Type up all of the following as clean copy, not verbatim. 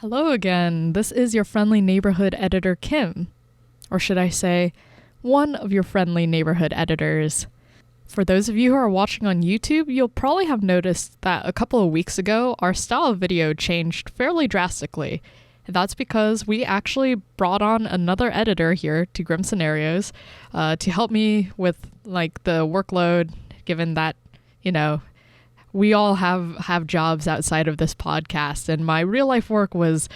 Hello again. This is your friendly neighborhood editor, Kim. Or should I say, one of your friendly neighborhood editors. For those of you who are watching on YouTube, you'll probably have noticed that a couple of weeks ago, our style of video changed fairly drastically. And that's because we actually brought on another editor here to Grim Scenarios to help me with the workload, given that, we all have jobs outside of this podcast, and my real life work was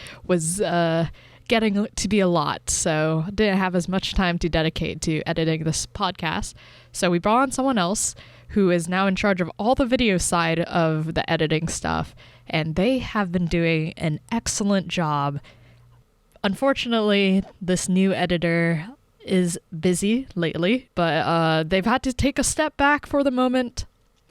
getting to be a lot, so I didn't have as much time to dedicate to editing this podcast. So we brought on someone else who is now in charge of all the video side of the editing stuff, and they have been doing an excellent job. Unfortunately, this new editor is busy lately, but they've had to take a step back for the moment.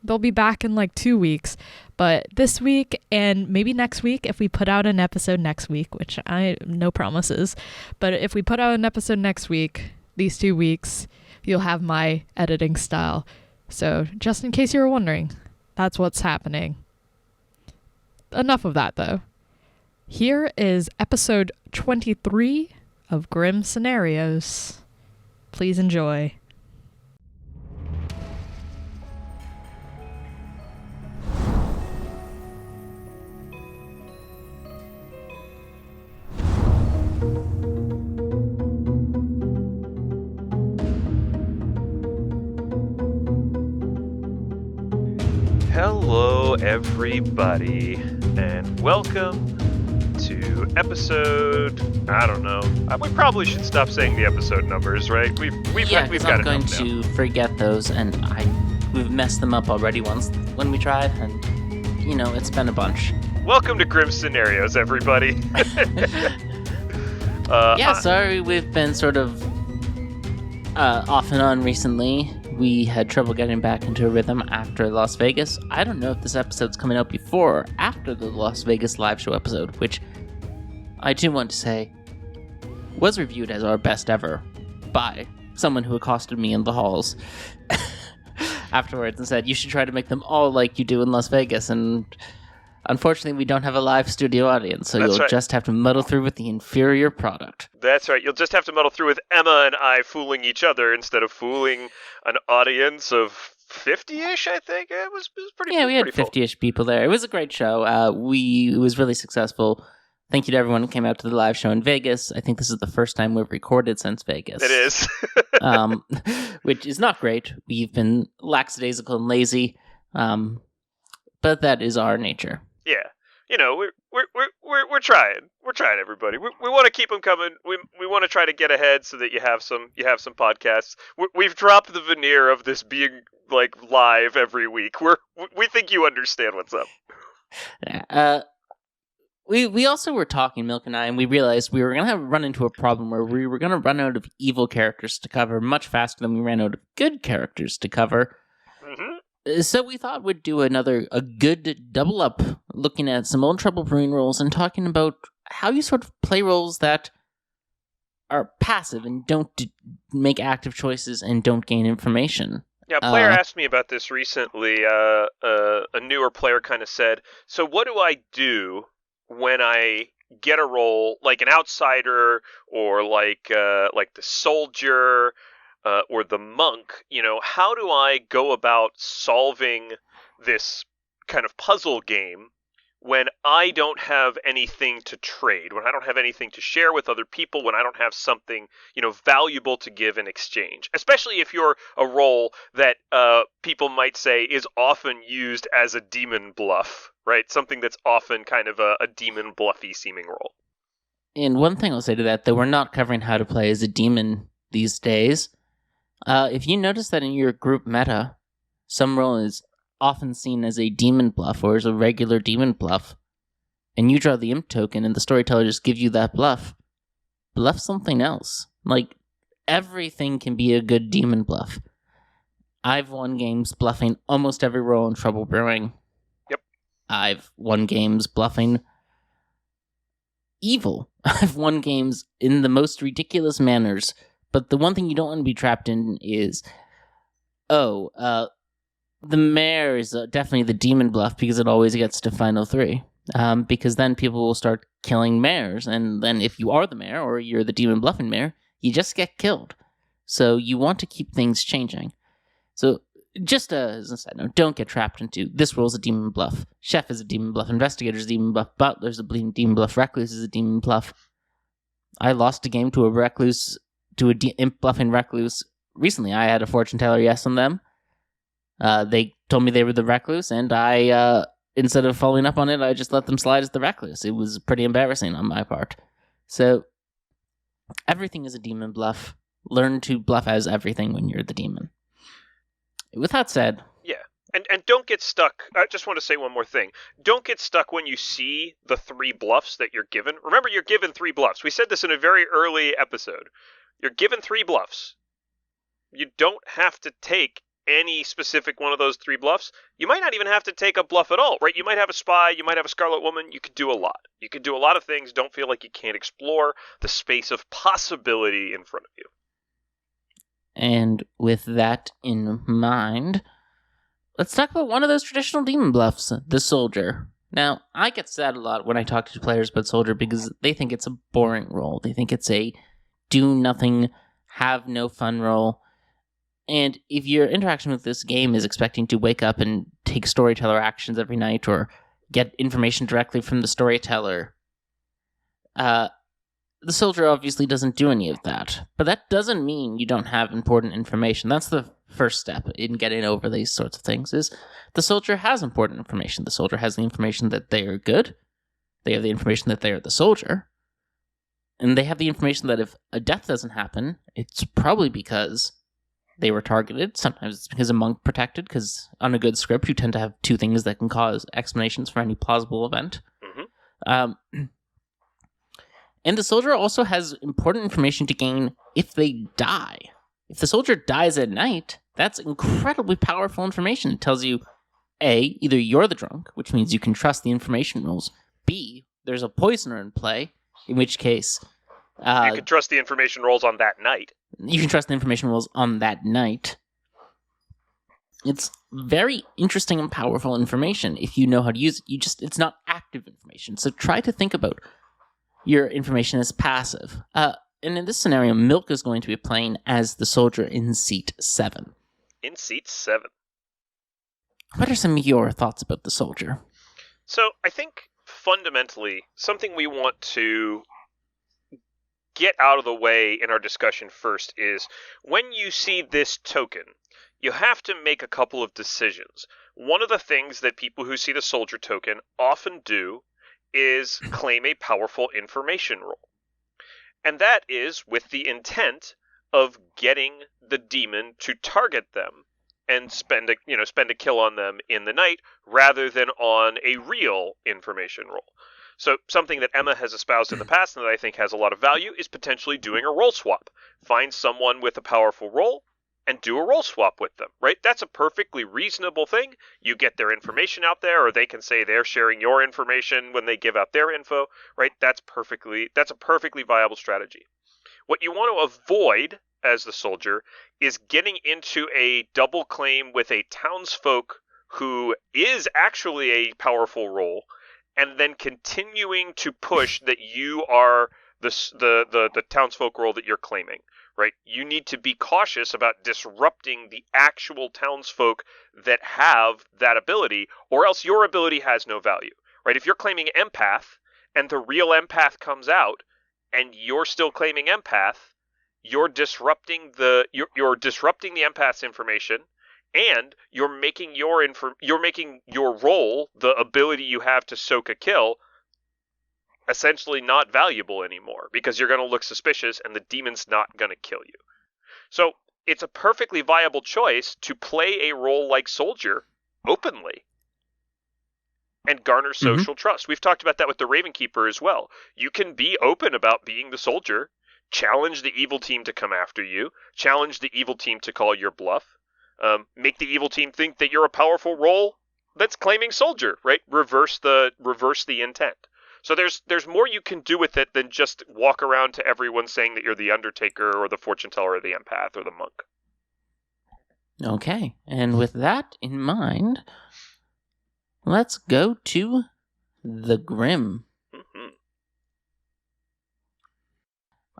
They'll be back in 2 weeks, but this week and maybe next week, if we put out an episode next week, which no promises, but if we put out an episode next week, these 2 weeks, you'll have my editing style. So just in case you were wondering, that's what's happening. Enough of that though. Here is episode 23 of Grim Scenarios. Please enjoy. Hello, everybody, and welcome to episode. I don't know. We probably should stop saying the episode numbers, right? We've got I'm going to forget those, and we've messed them up already once when we tried, and it's been a bunch. Welcome to Grim Scenarios, everybody. Sorry, we've been sort of off and on recently. We had trouble getting back into a rhythm after Las Vegas. I don't know if this episode's coming out before or after the Las Vegas live show episode, which I do want to say was reviewed as our best ever by someone who accosted me in the halls afterwards and said, you should try to make them all like you do in Las Vegas. And unfortunately, we don't have a live studio audience, so you'll just have to muddle through with the inferior product. That's right. You'll just have to muddle through with Emma and I fooling each other instead of fooling an audience of 50-ish, I think. It was pretty Yeah, we had 50-ish people there. It was a great show. It was really successful. Thank you to everyone who came out to the live show in Vegas. I think this is the first time we've recorded since Vegas. It is. Which is not great. We've been lackadaisical and lazy, but that is our nature. Yeah, we're trying. We're trying, everybody. We want to keep them coming. We want to try to get ahead so that you have some podcasts. We've dropped the veneer of this being live every week. We think you understand what's up. We also were talking, Milk and I, and we realized we were gonna run into a problem where we were gonna run out of evil characters to cover much faster than we ran out of good characters to cover. Mm-hmm. So we thought we'd do a good double up, looking at some old Trouble Brewing roles and talking about how you sort of play roles that are passive and don't make active choices and don't gain information. Yeah, a player asked me about this recently. A newer player kind of said, so what do I do when I get a role like an outsider or like the soldier or the monk? How do I go about solving this kind of puzzle game when I don't have anything to trade, when I don't have anything to share with other people, when I don't have something, valuable to give in exchange? Especially if you're a role that people might say is often used as a demon bluff, right? Something that's often kind of a demon bluffy seeming role. And one thing I'll say to that we're not covering how to play as a demon these days. If you notice that in your group meta, some role is often seen as a demon bluff or as a regular demon bluff, and you draw the imp token and the storyteller just gives you that bluff something else. Everything can be a good demon bluff. I've won games bluffing almost every role in Trouble Brewing. Yep. I've won games bluffing evil. I've won games in the most ridiculous manners, but the one thing you don't want to be trapped in is, the mayor is definitely the demon bluff because it always gets to final 3. because then people will start killing mares, and then if you are the mayor or you're the demon bluffing mayor, you just get killed. So you want to keep things changing. So just as a side note, don't get trapped into this role's a demon bluff, chef is a demon bluff, investigator's a demon bluff, butler's a demon bluff, recluse is a demon bluff. I lost a game to a recluse, to a imp bluffing recluse recently. I had a fortune teller yes on them. They told me they were the recluse, and I, instead of following up on it, I just let them slide as the recluse. It was pretty embarrassing on my part. So everything is a demon bluff. Learn to bluff as everything when you're the demon. With that said... Yeah, and don't get stuck. I just want to say one more thing. Don't get stuck when you see the 3 bluffs that you're given. Remember, you're given 3 bluffs. We said this in a very early episode. You're given 3 bluffs. You don't have to take any specific one of those 3 bluffs. You might not even have to take a bluff at all, right? You might have a spy, you might have a Scarlet Woman. You could do a lot. You could do a lot of things. Don't feel like you can't explore the space of possibility in front of you. And with that in mind, let's talk about one of those traditional demon bluffs, the soldier. Now, I get sad a lot when I talk to players about soldier because they think it's a boring role. They think it's a do-nothing, have-no-fun role. And if your interaction with this game is expecting to wake up and take storyteller actions every night or get information directly from the storyteller, the soldier obviously doesn't do any of that. But that doesn't mean you don't have important information. That's the first step in getting over these sorts of things, is the soldier has important information. The soldier has the information that they are good. They have the information that they are the soldier. And they have the information that if a death doesn't happen, it's probably because they were targeted. Sometimes it's because a monk protected, because on a good script, you tend to have 2 things that can cause explanations for any plausible event. Mm-hmm. And the soldier also has important information to gain if they die. If the soldier dies at night, that's incredibly powerful information. It tells you, A, either you're the drunk, which means you can trust the information rules. B, there's a poisoner in play, in which case... you can trust the information rolls on that night. You can trust the information rolls on that night. It's very interesting and powerful information if you know how to use it. It's not active information. So try to think about your information as passive. And in this scenario, Milk is going to be playing as the soldier in seat 7. In seat 7. What are some of your thoughts about the soldier? So I think fundamentally, something we want to get out of the way in our discussion first is when you see this token, you have to make a couple of decisions. One of the things that people who see the soldier token often do is claim a powerful information role. And that is with the intent of getting the demon to target them and spend a kill on them in the night rather than on a real information role. So something that Emma has espoused in the past and that I think has a lot of value is potentially doing a role swap. Find someone with a powerful role and do a role swap with them, right? That's a perfectly reasonable thing. You get their information out there, or they can say they're sharing your information when they give out their info, right? That's a perfectly viable strategy. What you want to avoid as the soldier is getting into a double claim with a townsfolk who is actually a powerful role, and then continuing to push that you are the townsfolk role that you're claiming, right? You need to be cautious about disrupting the actual townsfolk that have that ability, or else your ability has no value, right? If you're claiming empath and the real empath comes out and you're still claiming empath, you're disrupting the empath's information, and you're making your role, the ability you have to soak a kill, essentially not valuable anymore, because you're going to look suspicious and the demon's not going to kill you. So it's a perfectly viable choice to play a role like soldier openly and garner social trust. We've talked about that with the Ravenkeeper as well. You can be open about being the soldier, challenge the evil team to come after you, challenge the evil team to call your bluff, make the evil team think that you're a powerful role that's claiming soldier, right? Reverse the intent. So there's more you can do with it than just walk around to everyone saying that you're the Undertaker or the Fortune Teller or the Empath or the Monk. Okay, and with that in mind, let's go to the Grim. Mm-hmm.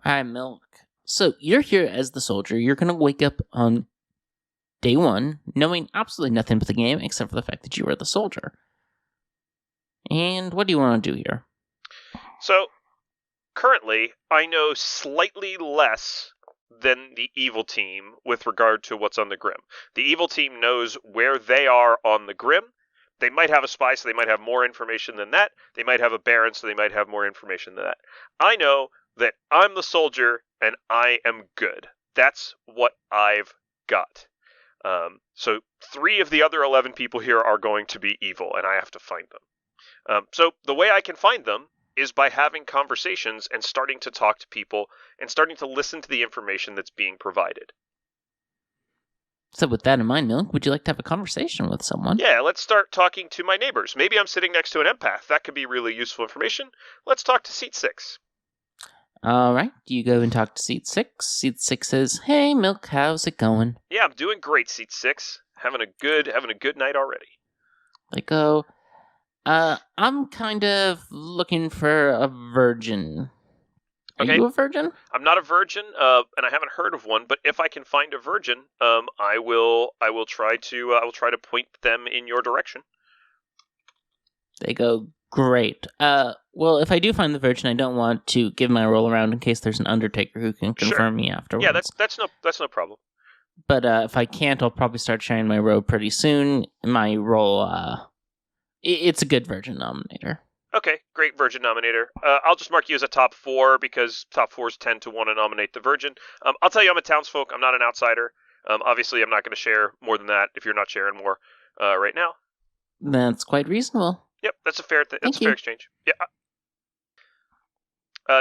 Alright, Milk. So, you're here as the soldier. You're going to wake up on day 1, knowing absolutely nothing about the game except for the fact that you are the soldier. And what do you want to do here? So, currently, I know slightly less than the evil team with regard to what's on the Grim. The evil team knows where they are on the Grim. They might have a spy, so they might have more information than that. They might have a baron, so they might have more information than that. I know that I'm the soldier, and I am good. That's what I've got. So 3 of the other 11 people here are going to be evil, and I have to find them. So the way I can find them is by having conversations and starting to talk to people and starting to listen to the information that's being provided. So with that in mind, Milk, would you like to have a conversation with someone? Yeah, let's start talking to my neighbors. Maybe I'm sitting next to an empath. That could be really useful information. Let's talk to seat 6. Alright, you go and talk to seat 6. Seat 6 says, "Hey, Milk, how's it going?" Yeah, I'm doing great, seat 6. Having a good night already. They go, I'm kind of looking for a virgin. Are Okay. you a virgin? I'm not a virgin, and I haven't heard of one. But if I can find a virgin, I will try to point them in your direction. They go, "Great. Well, if I do find the virgin, I don't want to give my roll around in case there's an undertaker who can confirm me afterwards. Yeah, that's no problem. But if I can't, I'll probably start sharing my roll pretty soon. My roll, it's a good virgin nominator." Okay, great virgin nominator. I'll just mark you as a top 4 because top 4s tend to want to nominate the virgin. I'll tell you I'm a townsfolk. I'm not an outsider. Obviously, I'm not going to share more than that if you're not sharing more right now. That's quite reasonable. Yep, that's a fair Thank you. fair exchange. Yeah.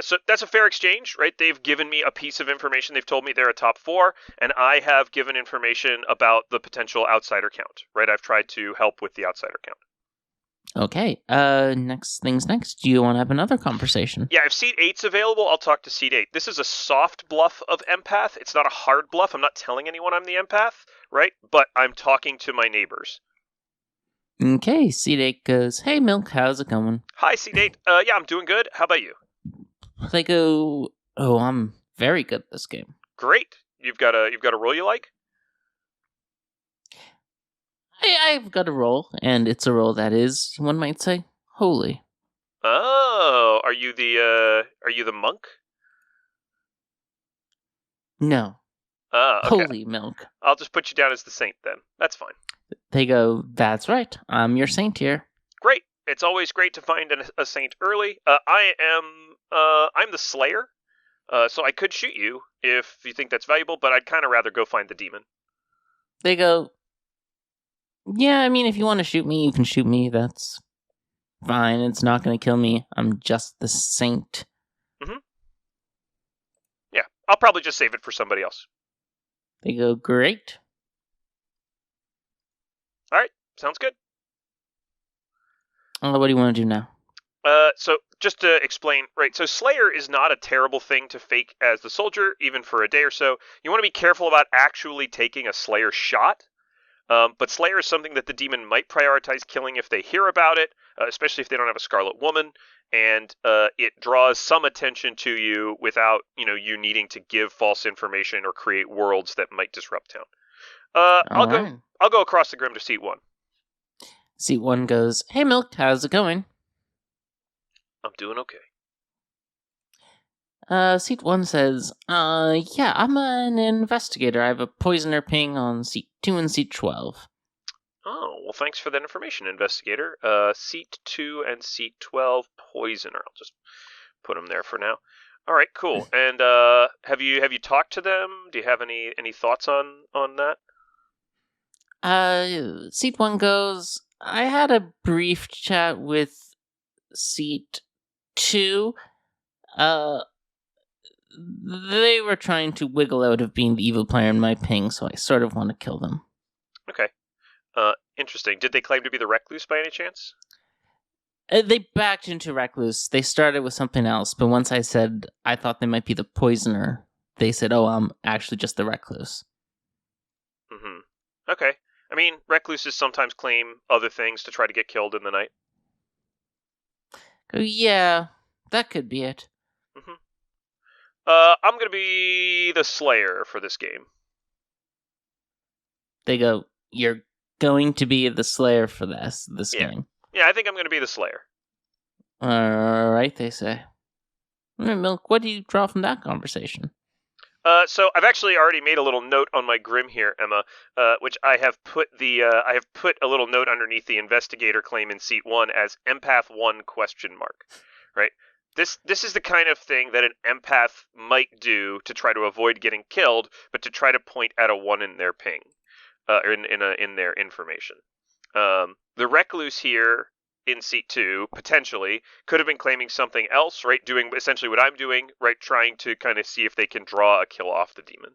So that's a fair exchange, right? They've given me a piece of information. They've told me they're a top 4, and I have given information about the potential outsider count, right? I've tried to help with the outsider count. Okay, next things next. Do you want to have another conversation? Yeah, if seat 8's available, I'll talk to seat 8. This is a soft bluff of empath. It's not a hard bluff. I'm not telling anyone I'm the empath, right? But I'm talking to my neighbors. Okay, seat 8 goes, "Hey, Milk, how's it going?" Hi, seat 8. Yeah, I'm doing good. How about you? They go, "Oh, I'm very good at this game." Great. You've got a role you like? I've got a role, and it's a role that is, one might say, holy. Oh, are you the monk? No, Okay. holy Milk. I'll just put you down as the saint then. That's fine. They go, "That's right, I'm your saint here." Great. It's always great to find a saint early. I'm the slayer. So I could shoot you if you think that's valuable, but I'd kind of rather go find the demon. They go, "Yeah, I mean, if you want to shoot me, you can shoot me. That's fine. It's not going to kill me. I'm just the saint." Mm-hmm. Yeah, I'll probably just save it for somebody else. They go, "Great." All right, sounds good. What do you want to do now? So just to explain, right, so Slayer is not a terrible thing to fake as the soldier, even for a day or so. You want to be careful about actually taking a Slayer shot. But Slayer is something that the demon might prioritize killing if they hear about it, especially if they don't have a Scarlet Woman, and it draws some attention to you without, you needing to give false information or create worlds that might disrupt town. I'll go across the Grim to seat 1. Seat 1 goes, "Hey, Milk, how's it going?" I'm doing okay. Seat 1 says, "Yeah, I'm an investigator. I have a poisoner ping on seat 2 and seat 12. Oh, well, thanks for that information, investigator. Seat 2 and seat 12, poisoner. I'll just put them there for now. All right, cool. And have you talked to them? Do you have any thoughts on that? Seat 1 goes, "I had a brief chat with seat 2. They were trying to wiggle out of being the evil player in my ping, so I sort of want to kill them." Okay. Interesting. Did they claim to be the Recluse by any chance? They backed into Recluse. They started with something else, but once I said I thought they might be the poisoner, they said, "Oh, I'm actually just the Recluse." Mm-hmm. Okay. I mean, Recluses sometimes claim other things to try to get killed in the night. Go, yeah, that could be it. Mm-hmm. I'm going to be the Slayer for this game. They go, you're going to be the Slayer for this Yeah. game. Yeah, I think I'm going to be the Slayer. All right, they say. Milk, what do you draw from that conversation? So I've actually already made a little note on my Grim here, Emma, which I have put a little note underneath the investigator claim in seat 1 as empath 1 ? Right? This is the kind of thing that an empath might do to try to avoid getting killed, but to try to point at a 1 in their ping, in their information. The recluse here in seat 2 potentially could have been claiming something else, right? Doing essentially what I'm doing, right? Trying to kind of see if they can draw a kill off the demon.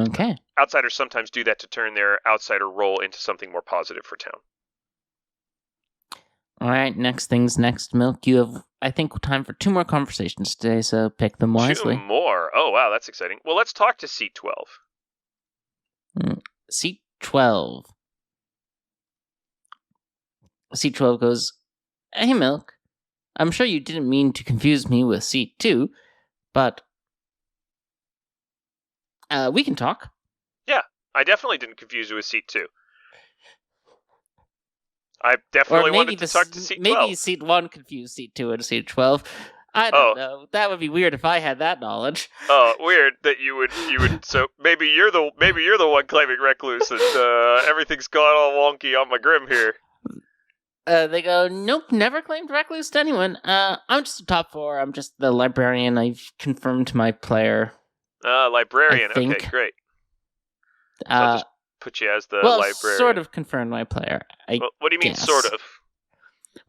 Okay. Outsiders sometimes do that to turn their outsider role into something more positive for town. All right, next things next, Milk. You have, I think, time for 2 more conversations today, so pick them wisely. 2 more. Oh, wow, that's exciting. Well, let's talk to seat 12. Seat 12. Seat 12 goes, hey, Milk. I'm sure you didn't mean to confuse me with seat 2, but we can talk. Yeah, I definitely didn't confuse you with seat 2. I definitely wanted to talk to seat 12. Maybe seat 1 confused seat 2 and seat 12. I don't know. That would be weird if I had that knowledge. Oh, weird that you would. So maybe you're the one claiming recluse, and everything's gone all wonky on my Grim here. They go, nope, never claimed recluse to anyone. I'm just a top 4. I'm just the librarian. I've confirmed my player. Librarian. I think. Okay, great. So I'll just put you as the librarian. Sort of confirmed my player. What do you mean, guess. sort of?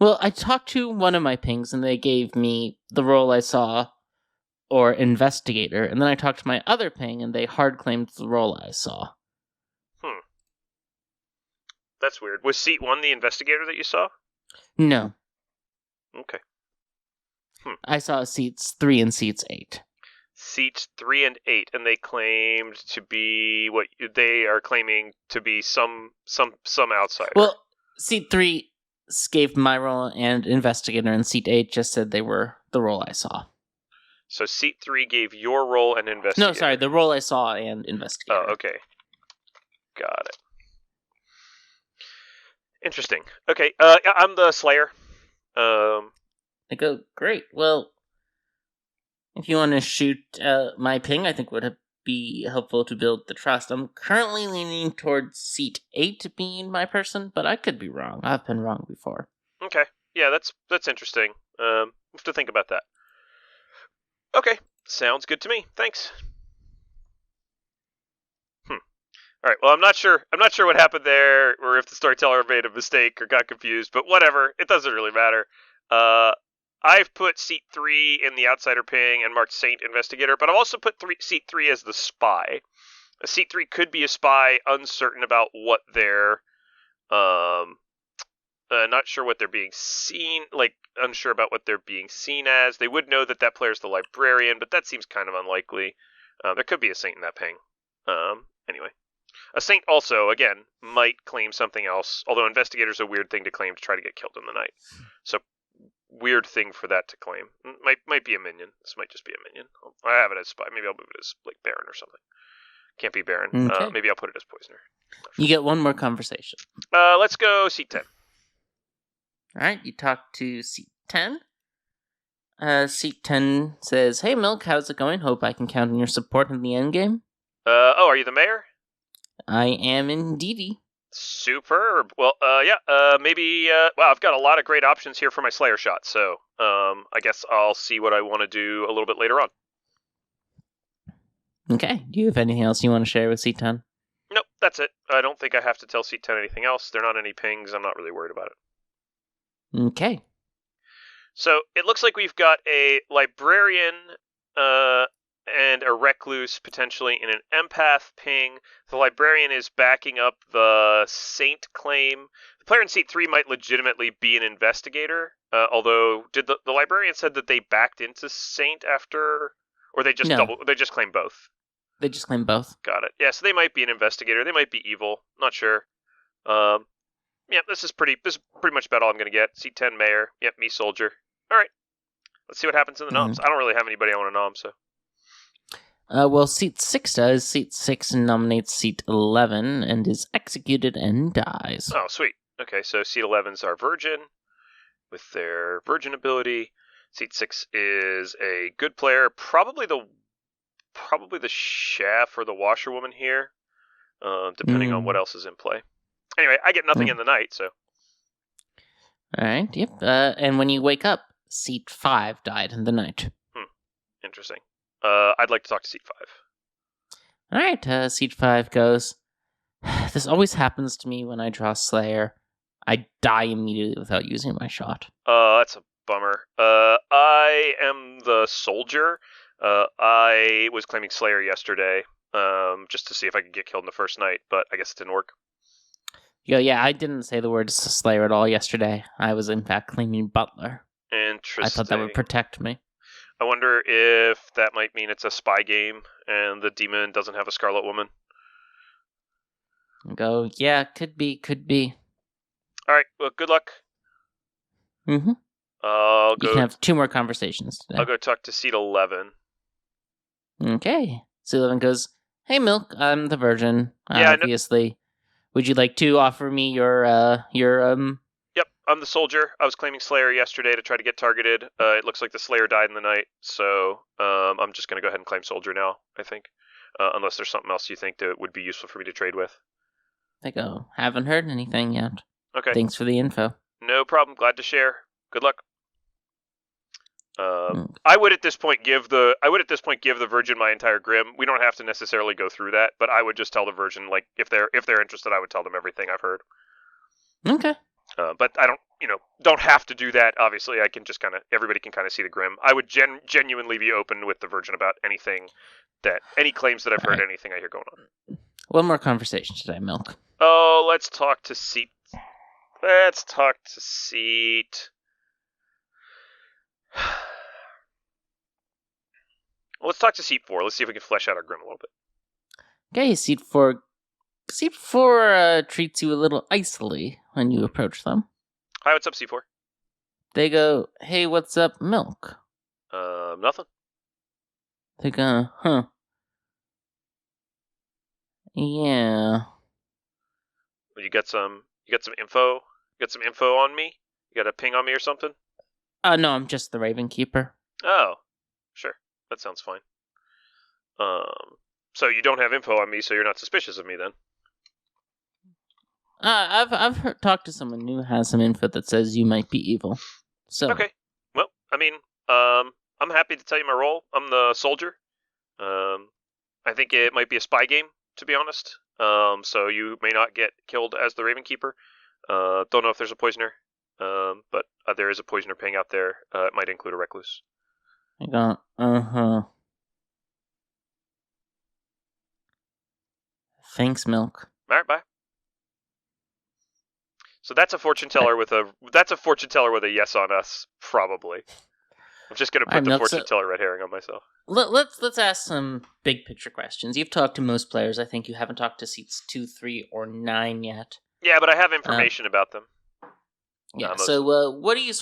Well, I talked to one of my pings, and they gave me the role I saw, or investigator, and then I talked to my other ping, and they hard claimed the role I saw. That's weird. Was seat 1 the investigator that you saw? No. Okay. I saw seats 3 and seats 8. Seats 3 and 8, and they claimed to be what they are claiming to be some outsider. Well, seat 3 gave my role and investigator, and seat 8 just said they were the role I saw. So seat 3 gave your role and investigator. No, sorry, the role I saw and investigator. Oh, okay. Got it. Interesting. Okay, I'm the Slayer. I go, great. Well, if you want to shoot my ping, I think would be helpful to build the trust. I'm currently leaning towards seat 8 being my person, but I could be wrong. I've been wrong before. Okay. Yeah, that's interesting. We'll have to think about that. Okay, sounds good to me. Thanks. All right. Well, I'm not sure what happened there, or if the storyteller made a mistake or got confused. But whatever, it doesn't really matter. I've put seat 3 in the outsider ping and marked Saint Investigator, but I've also put seat 3 as the spy. Seat 3 could be a spy, uncertain about what they're, not sure what they're being seen, unsure about what they're being seen as. They would know that player's the librarian, but that seems kind of unlikely. There could be a Saint in that ping. Anyway. A Saint also, again, might claim something else, although Investigator's a weird thing to claim to try to get killed in the night. So, weird thing for that to claim. Might be a minion. This might just be a minion. I have it as spy. Maybe I'll move it as, Baron or something. Can't be Baron. Okay. Maybe I'll put it as Poisoner. You get one more conversation. Let's go seat 10. Alright, you talk to seat 10. Seat 10 says, hey Milk, how's it going? Hope I can count on your support in the endgame. Are you the mayor? I am indeedy. Superb. Well, maybe, I've got a lot of great options here for my Slayer shot, so, I guess I'll see what I want to do a little bit later on. Okay, do you have anything else you want to share with seat 10? Nope, that's it. I don't think I have to tell seat 10 anything else. There are not any pings. I'm not really worried about it. Okay. So, it looks like we've got a librarian, and a recluse potentially in an empath ping. The librarian is backing up the Saint claim. The player in seat 3 might legitimately be an investigator, although did the librarian said that they backed into Saint after, or they just they just claim both? They just claim both. Got it. Yeah, so they might be an investigator. They might be evil. Not sure. Yep, this is pretty much about all I'm going to get. Seat 10, mayor. Yep, me, soldier. All right, let's see what happens in the noms. I don't really have anybody I want to nom, so. Well, seat 6 does. Seat 6 nominates seat 11 and is executed and dies. Oh, sweet. Okay, so seat 11's our virgin with their virgin ability. Seat 6 is a good player, probably the chef or the washerwoman here, depending on what else is in play. Anyway, I get nothing in the night, so. Alright, yep. And when you wake up, seat 5 died in the night. Interesting. I'd like to talk to seat 5. Alright, seat 5 goes, this always happens to me when I draw Slayer. I die immediately without using my shot. That's a bummer. I am the soldier. I was claiming Slayer yesterday, just to see if I could get killed in the first night, but I guess it didn't work. Yeah, I didn't say the word Slayer at all yesterday. I was in fact claiming Butler. Interesting. I thought that would protect me. I wonder if that might mean it's a spy game and the demon doesn't have a Scarlet Woman. Go, yeah, could be. Alright, well, good luck. Mm-hmm. You can have 2 more conversations today. I'll go talk to seat 11. Okay. Seat 11 goes, hey, Milk, I'm the virgin, Yeah, obviously. Would you like to offer me your Yep, I'm the soldier. I was claiming Slayer yesterday to try to get targeted. It looks like the Slayer died in the night, so I'm just going to go ahead and claim soldier now, I think. Unless there's something else you think that would be useful for me to trade with. I go, haven't heard anything yet. Okay. Thanks for the info. No problem. Glad to share. Good luck. I would at this point give the virgin my entire grim. We don't have to necessarily go through that, but I would just tell the virgin, like, if they're interested, I would tell them everything I've heard. Okay. But I don't have to do that. Obviously, I can just everybody can kind of see the grim. I would genuinely be open with the virgin about any claims that I've heard, anything I hear going on. One more conversation today, Milk. Oh, let's talk to seat. Let's talk to seat 4. Let's see if we can flesh out our grim a little bit. Okay, seat 4. Seat 4 treats you a little icily when you approach them. Hi, what's up, C4? They go, hey, what's up, Milk? Nothing. They go, huh. Yeah. You got some info? You got some info on me? You got a ping on me or something? No, I'm just the Raven Keeper. Oh, sure. That sounds fine. So you don't have info on me, so you're not suspicious of me then? I've talked to someone who has some info that says you might be evil. So okay. Well, I mean, I'm happy to tell you my role. I'm the soldier. I think it might be a spy game, to be honest. So you may not get killed as the Raven Keeper. Don't know if there's a poisoner. But there is a poisoner ping out there. It might include a recluse. I go, Thanks, Milk. All right, bye. So that's a fortune teller with a yes on us, probably. I'm just gonna put the fortune teller red herring on myself. Let's ask some big picture questions. You've talked to most players. I think you haven't talked to seats 2, 3, or 9 yet. Yeah, but I have information about them. Yeah. So, what do you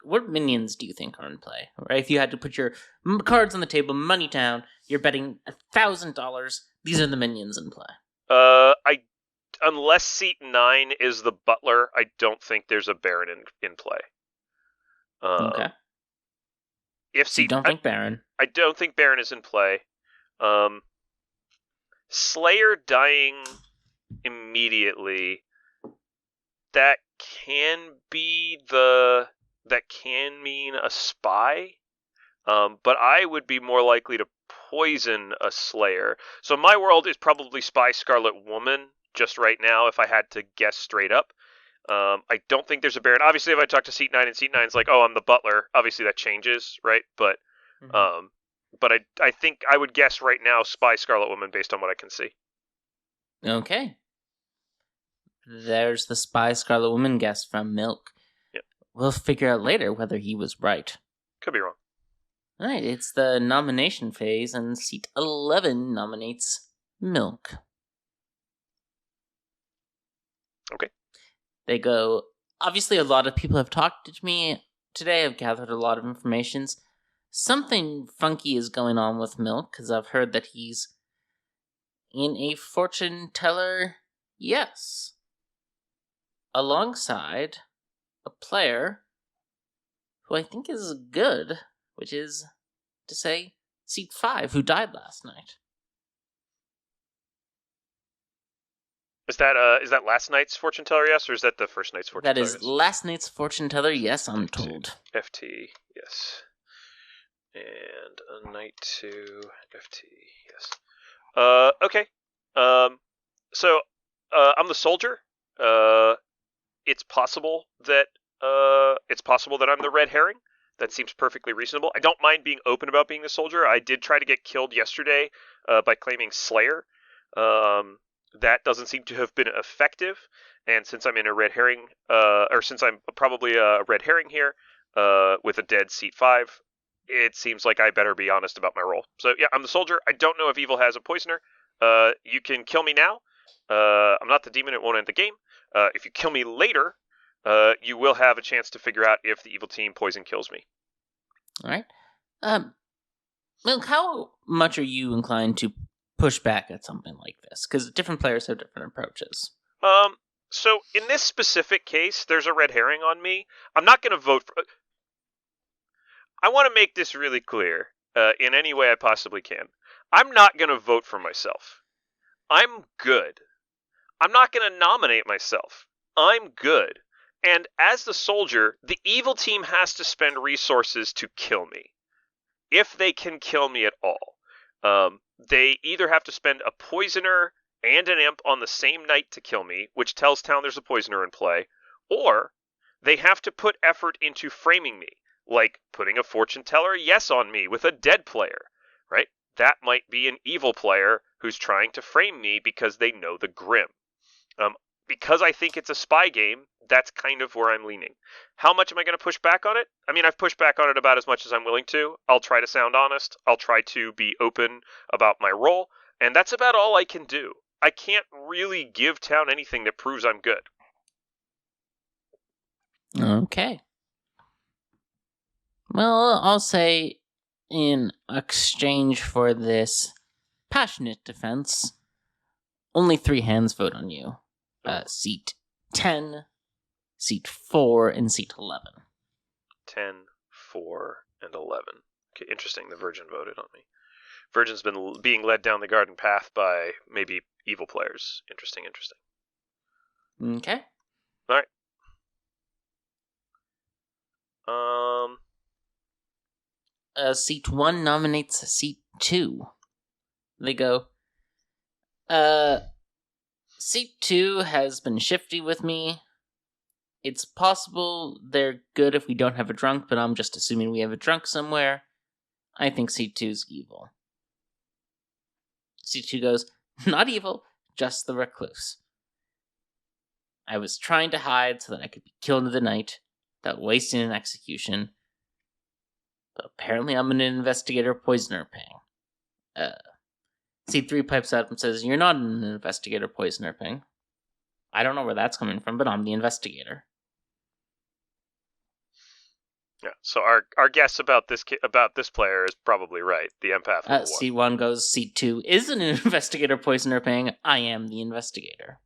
what minions do you think are in play? Right? If you had to put your cards on the table, money down, you're betting $1,000. These are the minions in play. Unless seat 9 is the butler, I don't think there's a Baron in play. Okay. You don't think Baron? I don't think Baron is in play. Slayer dying immediately. That can mean a spy. But I would be more likely to poison a Slayer. So my world is probably Spy Scarlet Woman just right now, if I had to guess straight up. I don't think there's a Baron. Obviously, if I talk to seat 9 and seat 9's like, oh, I'm the butler, obviously that changes, right? But but I think I would guess right now Spy Scarlet Woman based on what I can see. Okay. There's the Spy Scarlet Woman guess from Milk. Yep. We'll figure out later whether he was right. Could be wrong. Alright, it's the nomination phase, and seat 11 nominates Milk. Okay. They go, obviously a lot of people have talked to me today. I've gathered a lot of information. Something funky is going on with Milk, because I've heard that he's in a fortune teller, yes, alongside a player who I think is good, which is to say seat 5, who died last night. Is that last night's fortune teller, yes, or is that the first night's fortune teller? That is last night's fortune teller, yes, I'm told. FT, yes. And a night 2, FT, yes. Okay. So, I'm the soldier. It's possible that I'm the red herring. That seems perfectly reasonable. I don't mind being open about being the soldier. I did try to get killed yesterday by claiming Slayer. That doesn't seem to have been effective. And since I'm in a red herring, or since I'm probably a red herring here, with a dead seat 5, it seems like I better be honest about my role. So yeah, I'm the soldier. I don't know if evil has a poisoner. You can kill me now. I'm not the demon. It won't end the game. If you kill me later, you will have a chance to figure out if the evil team poison kills me. All right. Milk, how much are you inclined to push back at something like this? Because different players have different approaches. So in this specific case, there's a red herring on me. I'm not going to vote for... I want to make this really clear, in any way I possibly can. I'm not going to vote for myself. I'm good. I'm not going to nominate myself. I'm good. And as the soldier, the evil team has to spend resources to kill me. If they can kill me at all. They either have to spend a poisoner and an imp on the same night to kill me, which tells town there's a poisoner in play, or they have to put effort into framing me, like putting a fortune teller yes on me with a dead player, right? That might be an evil player who's trying to frame me because they know the Grim. Because I think it's a spy game, that's kind of where I'm leaning. How much am I going to push back on it? I mean, I've pushed back on it about as much as I'm willing to. I'll try to sound honest. I'll try to be open about my role. And that's about all I can do. I can't really give town anything that proves I'm good. Okay. Well, I'll say in exchange for this passionate defense, only 3 hands vote on you. Seat 10, seat 4, and seat 11. 10, 4, and 11. Okay, interesting. The Virgin voted on me. Virgin's been being led down the garden path by maybe evil players. Interesting. Okay. All right. Seat 1 nominates seat 2. They go, seat 2 has been shifty with me. It's possible they're good if we don't have a drunk, but I'm just assuming we have a drunk somewhere. I think seat 2's evil. Seat 2 goes, not evil, just the recluse. I was trying to hide so that I could be killed in the night without wasting an execution. But apparently I'm an investigator poisoner ping. Seat 3 pipes up and says, you're not an investigator poisoner ping. I don't know where that's coming from, but I'm the investigator. Yeah, so our guess about this player is probably right. The empath. Seat 1 goes, seat 2 is an investigator poisoner ping. I am the investigator.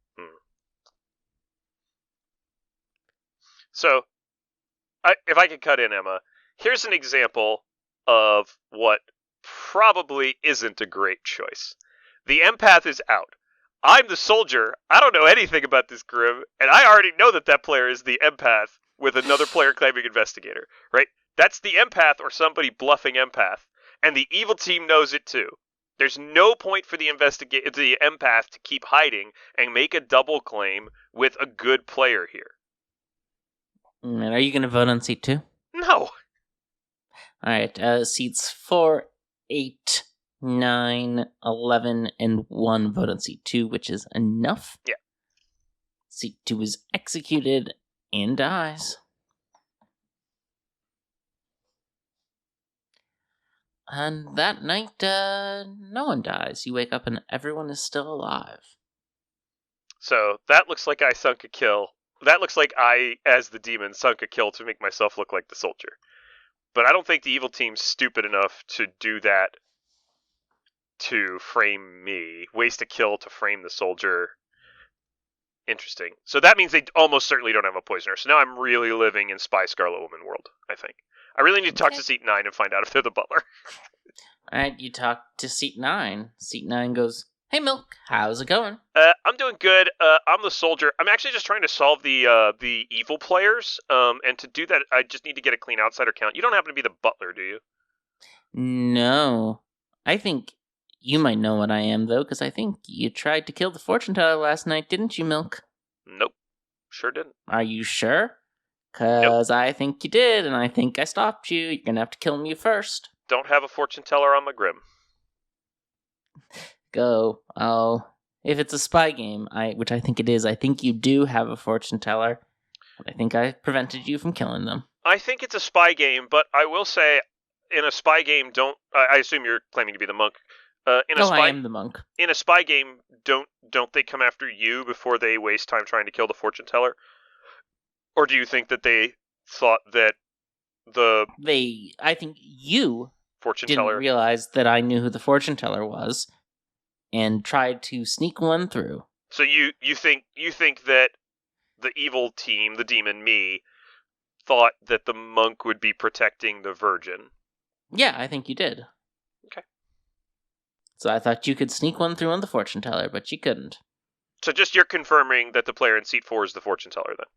So, if I could cut in, Emma, here's an example of what probably isn't a great choice. The empath is out. I'm the soldier. I don't know anything about this Grim, and I already know that player is the empath with another player claiming investigator, right? That's the empath or somebody bluffing empath, and the evil team knows it too. There's no point for the empath to keep hiding and make a double claim with a good player here. Are you going to vote on seat 2? No. Alright, seats 4, 8, 9, 11, and 1 vote on seat 2, which is enough. Yeah. Seat 2 is executed and dies. And that night, no one dies. You wake up and everyone is still alive. So that looks like I sunk a kill That looks like I, as the demon, sunk a kill to make myself look like the soldier. But I don't think the evil team's stupid enough to do that to frame me. Waste a kill to frame the soldier. Interesting. So that means they almost certainly don't have a poisoner. So now I'm really living in Spy Scarlet Woman world, I think. I really need to talk to Seat 9 and find out if they're the butler. Alright, you talk to Seat 9. Seat 9 goes, "Hey, Milk, how's it going?" I'm doing good. I'm the soldier. I'm actually just trying to solve the evil players. And to do that, I just need to get a clean outsider count. You don't happen to be the butler, do you? No. I think you might know what I am, though, because I think you tried to kill the fortune teller last night, didn't you, Milk? Nope. Sure didn't. Are you sure? Because I think you did, and I think I stopped you. You're going to have to kill me first. Don't have a fortune teller on my grim. Go. If it's a spy game, which I think it is, I think you do have a fortune teller. I think I prevented you from killing them. I think it's a spy game, but I will say, in a spy game, I assume you're claiming to be the monk. I am the monk. In a spy game, don't they come after you before they waste time trying to kill the fortune teller? Or do you think that they thought that I think you fortune didn't teller realize that I knew who the fortune teller was, and tried to sneak one through. So you think that the evil team, the demon me, thought that the monk would be protecting the virgin? Yeah, I think you did. Okay. So I thought you could sneak one through on the fortune teller, but you couldn't. So just you're confirming that the player in seat 4 is the fortune teller, then?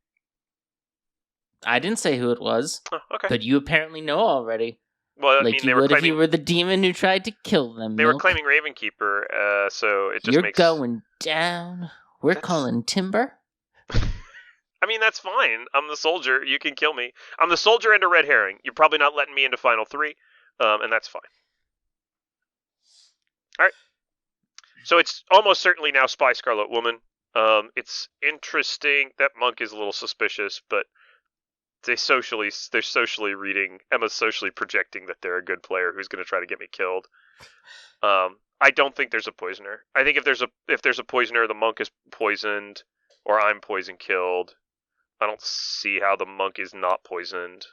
I didn't say who it was. Oh, okay. But you apparently know already. Well, like you would if you were the demon who tried to kill them. They were claiming Ravenkeeper, so it just makes... You're going down. We're calling timber. I mean, that's fine. I'm the soldier. You can kill me. I'm the soldier and a red herring. You're probably not letting me into Final 3, and that's fine. Alright. So it's almost certainly now Spy Scarlet Woman. It's interesting. That monk is a little suspicious, but they're socially reading. Emma's socially projecting that they're a good player who's going to try to get me killed. I don't think there's a poisoner. I think if there's a poisoner, the monk is poisoned, or I'm poison killed. I don't see how the monk is not poisoned,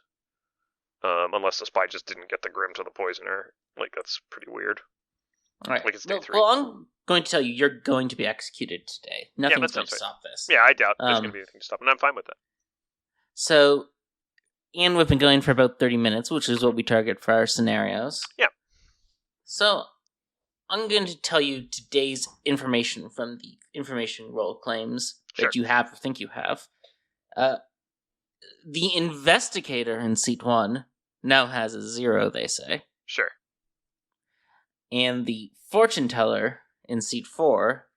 unless the spy just didn't get the grim to the poisoner. Like, that's pretty weird. All right. Like it's day 3. Well, I'm going to tell you, you're going to be executed today. Nothing's going to stop this. Yeah, I doubt there's going to be anything to stop, and I'm fine with that. So, and we've been going for about 30 minutes, which is what we target for our scenarios. Yeah. So, I'm going to tell you today's information from the information roll claims that you have or think you have. The investigator in seat 1 now has a 0, they say. Sure. And the fortune teller in seat 4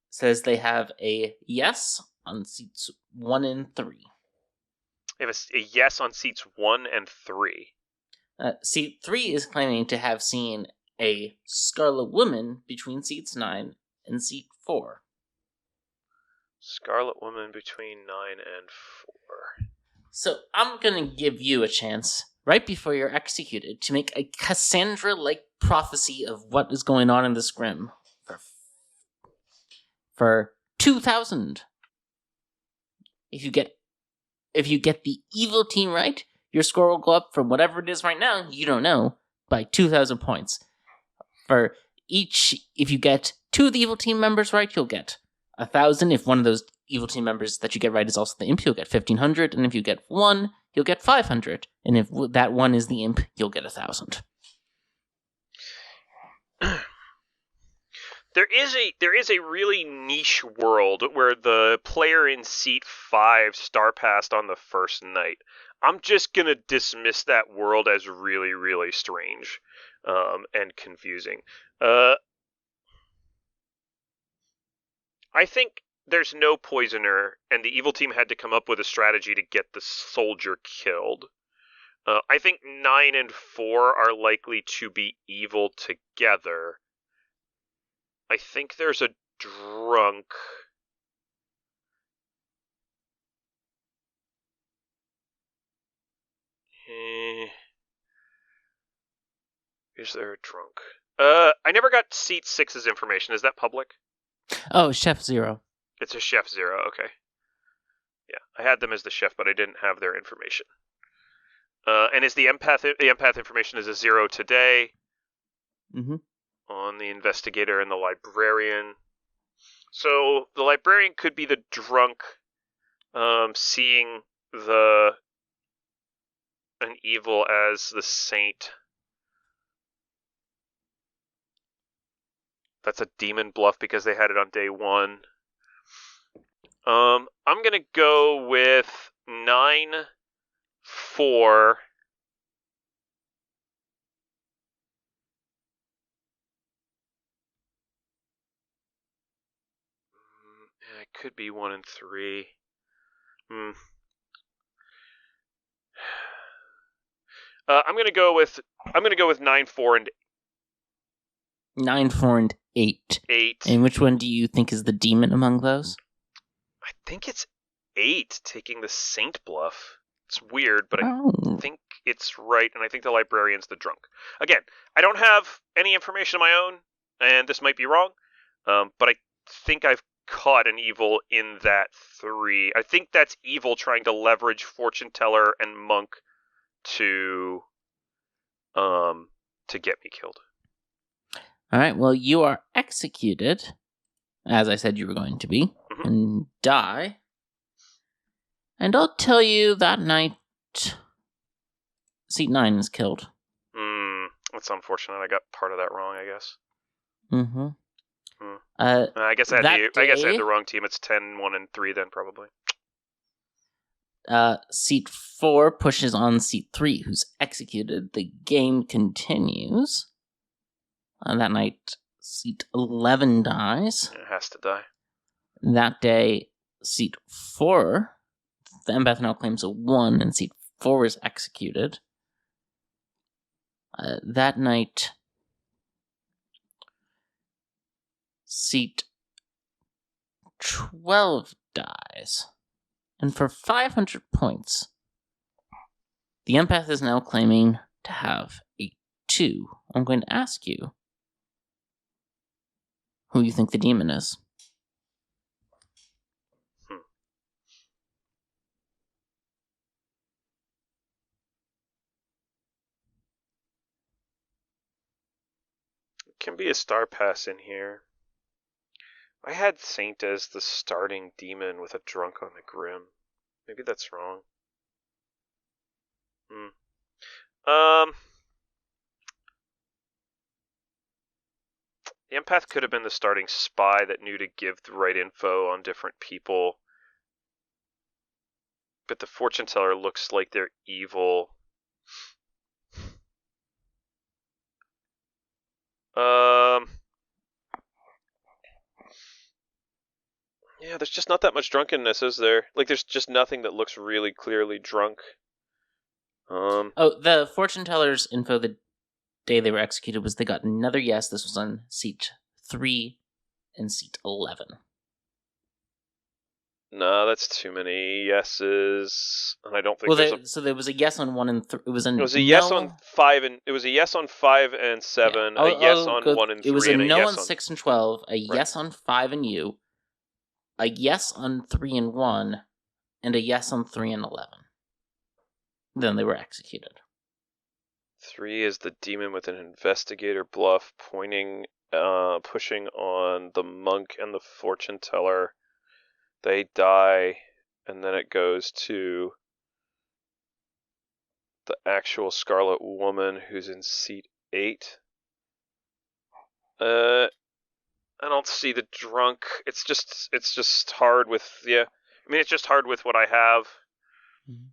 says they have a yes on seats 1 and 3. They have a yes on seats 1 and 3. Seat 3 is claiming to have seen a Scarlet Woman between seats 9 and seat 4. Scarlet Woman between 9 and 4. So I'm going to give you a chance, right before you're executed, to make a Cassandra-like prophecy of what is going on in this grim. For 2,000. If you get the evil team right, your score will go up from whatever it is right now, you don't know, by 2,000 points. For each, if you get 2 of the evil team members right, you'll get 1,000. If one of those evil team members that you get right is also the imp, you'll get 1,500. And if you get 1, you'll get 500. And if that 1 is the imp, you'll get 1,000. There is a really niche world where the player in seat 5 star passed on the first night. I'm just gonna dismiss that world as really, really strange, and confusing. I think there's no poisoner, and the evil team had to come up with a strategy to get the soldier killed. I think 9 and 4 are likely to be evil together. I think there's a drunk. Is there a drunk? I never got seat 6's information. Is that public? Oh, Chef 0. It's a Chef 0, okay. Yeah, I had them as the chef, but I didn't have their information. And is the empath information is a 0 today Mm-hmm. on the investigator and the librarian. So the librarian could be the drunk, seeing an evil as the saint. That's a demon bluff because they had it on day 1. I'm gonna go with 9-4. Yeah, it could be 1 and 3. I'm gonna go with 9-4 and 9, 4, and 8. 8. And which one do you think is the demon among those? I think it's 8 taking the saint bluff. It's weird, but I think it's right, and I think the librarian's the drunk. Again, I don't have any information of my own, and this might be wrong, but I think I've caught an evil in that 3. I think that's evil trying to leverage fortune teller and monk to get me killed. All right, well, you are executed, as I said you were going to be, and die. And I'll tell you that night, Seat 9 is killed. That's unfortunate. I got part of that wrong, I guess. Mm-hmm. I guess I had the wrong team. It's 10, 1, and 3 then, probably. Seat 4 pushes on Seat 3, who's executed. The game continues. That night, Seat 11 dies. It has to die. That day, Seat 4, the empath now claims a 1, and Seat 4 is executed. That night, Seat 12 dies. And for 500 points, the empath is now claiming to have a 2. I'm going to ask you who you think the demon is. Can be a star pass in here. I had Saint as the starting demon with a drunk on the Grim. Maybe that's wrong. The empath could have been the starting spy that knew to give the right info on different people. But the fortune teller looks like they're evil. Yeah, there's just not that much drunkenness, is there? Like, there's just nothing that looks really clearly drunk. The fortune teller's info the day they were executed was they got another yes. This was on Seat 3 and Seat 11. No, that's too many yeses, and I don't think so there was a yes on 1 and 3. It was a yes on 5 and it was a yes on 5 and 7, a yes on 1 and 3, it was a and no yes on 6 and 12, a yes on 5 and U, a yes on 3 and 1, and a yes on 3 and 11. Then they were executed. 3 is the demon with an investigator bluff, pushing on the monk and the fortune teller. They die, and then it goes to the actual Scarlet Woman who's in Seat 8. I don't see the drunk. It's just hard with it's just hard with what I have. Mm-hmm.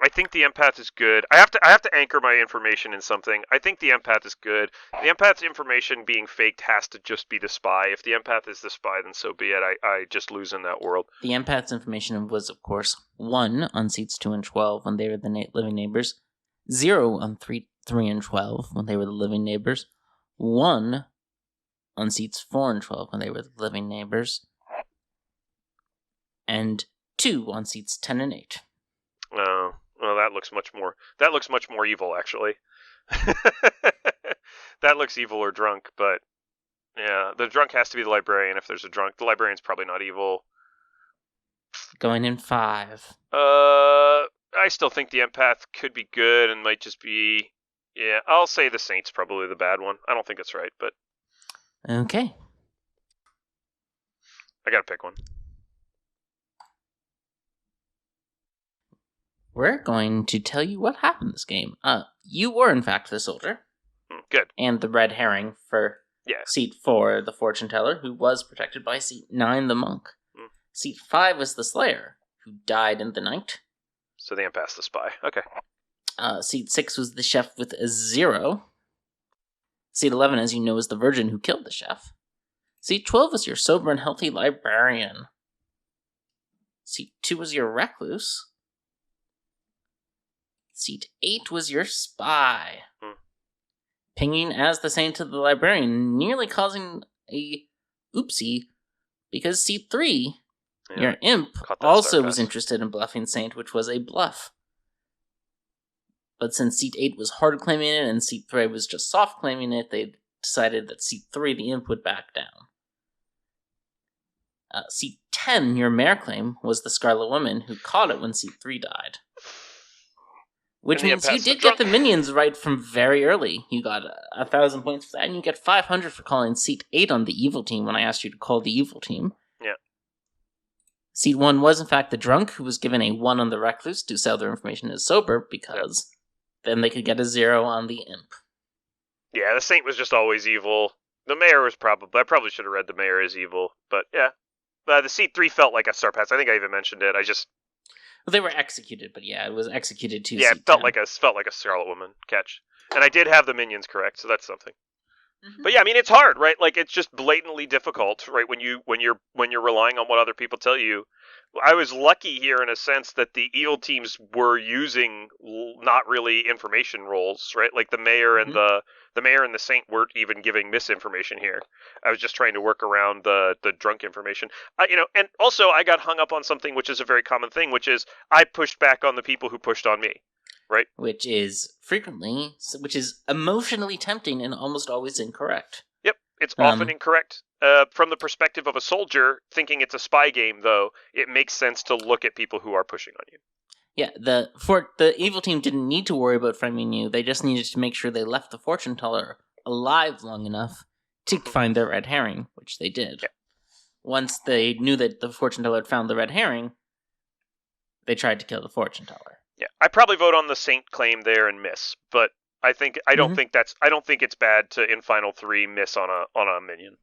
I think the empath is good. I have to anchor my information in something. I think the empath is good. The empath's information being faked has to just be the spy. If the empath is the spy, then so be it. I just lose in that world. The empath's information was, of course, 1 on Seats 2 and 12 when they were the living neighbors, 0 on 3 and 12 when they were the living neighbors, 1 on Seats 4 and 12 when they were the living neighbors, and 2 on Seats 10 and 8. Oh. Well, that looks much more evil, actually. That looks evil or drunk, but yeah, the drunk has to be the librarian if there's a drunk. The librarian's probably not evil. going in 5. I still think the empath could be good and might just be... Yeah, I'll say the Saint's probably the bad one. I don't think it's right, but Okay. I gotta pick one. We're going to tell you what happened this game. You were, in fact, the soldier. Good. And the red herring for Yeah. seat 4, the fortune teller, who was protected by seat 9, the monk. Seat 5 was the slayer, who died in the night. So the empath's the spy. Okay. Seat 6 was the chef with a 0. Seat 11, as you know, is the virgin who killed the chef. Seat 12 was your sober and healthy librarian. Seat 2 was your recluse. Seat 8 was your spy. Pinging as the saint to the librarian, nearly causing a oopsie, because seat 3, your imp, also was interested in bluffing saint, which was a bluff. But since seat 8 was hard claiming it and seat 3 was just soft claiming it, they decided that seat 3, the imp, would back down. Seat 10, your mare claim, was the Scarlet Woman, who caught it when seat 3 died. Which means you did get the minions right from very early. You got 1,000 points for that, and you get 500 for calling seat 8 on the evil team when I asked you to call the evil team. Yeah. Seat 1 was, in fact, the drunk, who was given a 1 on the recluse to sell their information as sober, because then they could get a 0 on the imp. Yeah, the saint was just always evil. The mayor was I probably should have read the mayor as evil, but yeah. The seat 3 felt like a star pass. I think I even mentioned it. Well, they were executed, but yeah, it was executed too. Yeah, it felt like a Scarlet Woman catch, and I did have the minions correct, so that's something. Mm-hmm. But yeah, I mean, it's hard, right? Like, it's just blatantly difficult, right? When you're relying on what other people tell you. I was lucky here in a sense that the evil teams were using not really information rolls, right? Like the mayor and the mayor and the saint weren't even giving misinformation here. I was just trying to work around the drunk information. And also I got hung up on something which is a very common thing, which is I pushed back on the people who pushed on me, right? Which is emotionally tempting and almost always incorrect. Yep, it's often incorrect. From the perspective of a soldier, thinking it's a spy game, though, it makes sense to look at people who are pushing on you. Yeah, the evil team didn't need to worry about framing you. They just needed to make sure they left the fortune teller alive long enough to find their red herring, which they did. Yeah. Once they knew that the fortune teller had found the red herring, they tried to kill the fortune teller. Yeah, I probably vote on the saint claim there and miss, but I don't think it's bad to in final 3 miss on a minion.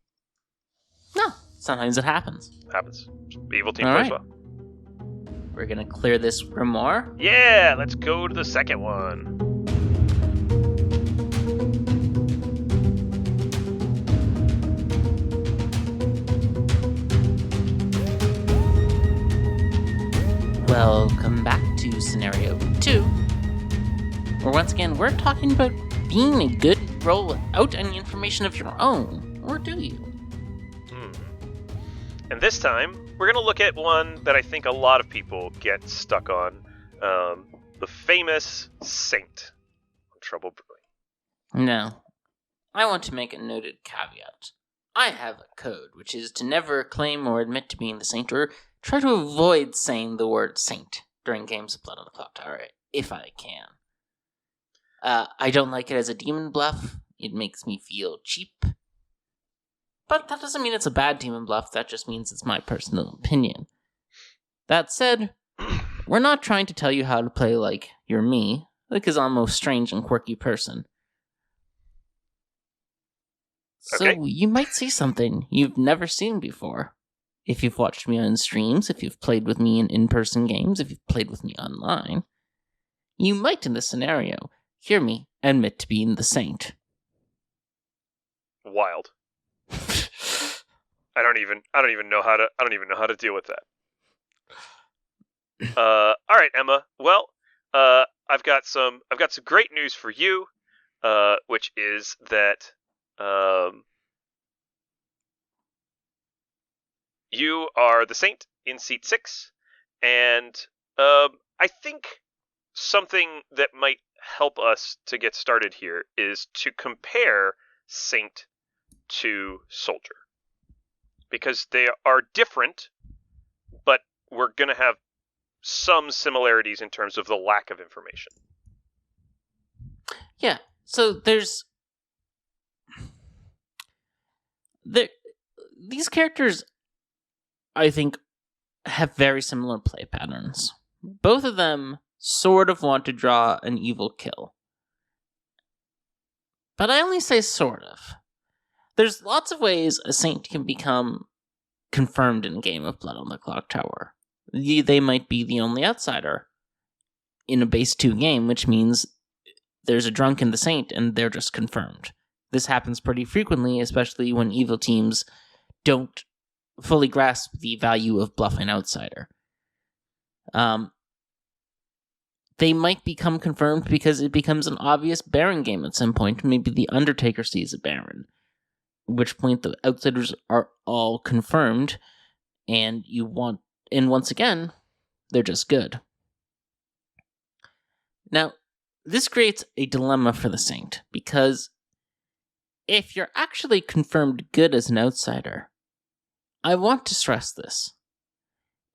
No, sometimes it happens. Evil team plays well. We're gonna clear this grimoire. Yeah, let's go to the second one. Welcome back to scenario 2. Where once again, we're talking about being a good roll without any information of your own. Or do you? And this time, we're going to look at one that I think a lot of people get stuck on. The famous Saint on Trouble Brewing. Now, I want to make a noted caveat. I have a code, which is to never claim or admit to being the Saint, or try to avoid saying the word Saint during games of Blood on the Clocktower, if I can. I don't like it as a demon bluff. It makes me feel cheap. But that doesn't mean it's a bad demon bluff, that just means it's my personal opinion. That said, we're not trying to tell you how to play like you're me, because I'm a strange and quirky person. Okay. So you might see something you've never seen before. If you've watched me on streams, if you've played with me in in-person games, if you've played with me online, you might, in this scenario, hear me admit to being the Saint. Wild. I don't even know how to deal with that. All right, Emma. Well, I've got some great news for you, which is that you are the Saint in seat 6, and I think something that might help us to get started here is to compare Saint to Soldier. Because they are different, but we're going to have some similarities in terms of the lack of information. Yeah, so these characters, I think, have very similar play patterns. Both of them sort of want to draw an evil kill. But I only say sort of. There's lots of ways a saint can become confirmed in Game of Blood on the Clocktower. They might be the only outsider in a base 2 game, which means there's a drunk in the saint and they're just confirmed. This happens pretty frequently, especially when evil teams don't fully grasp the value of bluffing outsider. They might become confirmed because it becomes an obvious Baron game at some point. Maybe the Undertaker sees a Baron, at which point the outsiders are all confirmed, and once again, they're just good. Now, this creates a dilemma for the Saint, because if you're actually confirmed good as an outsider, I want to stress this.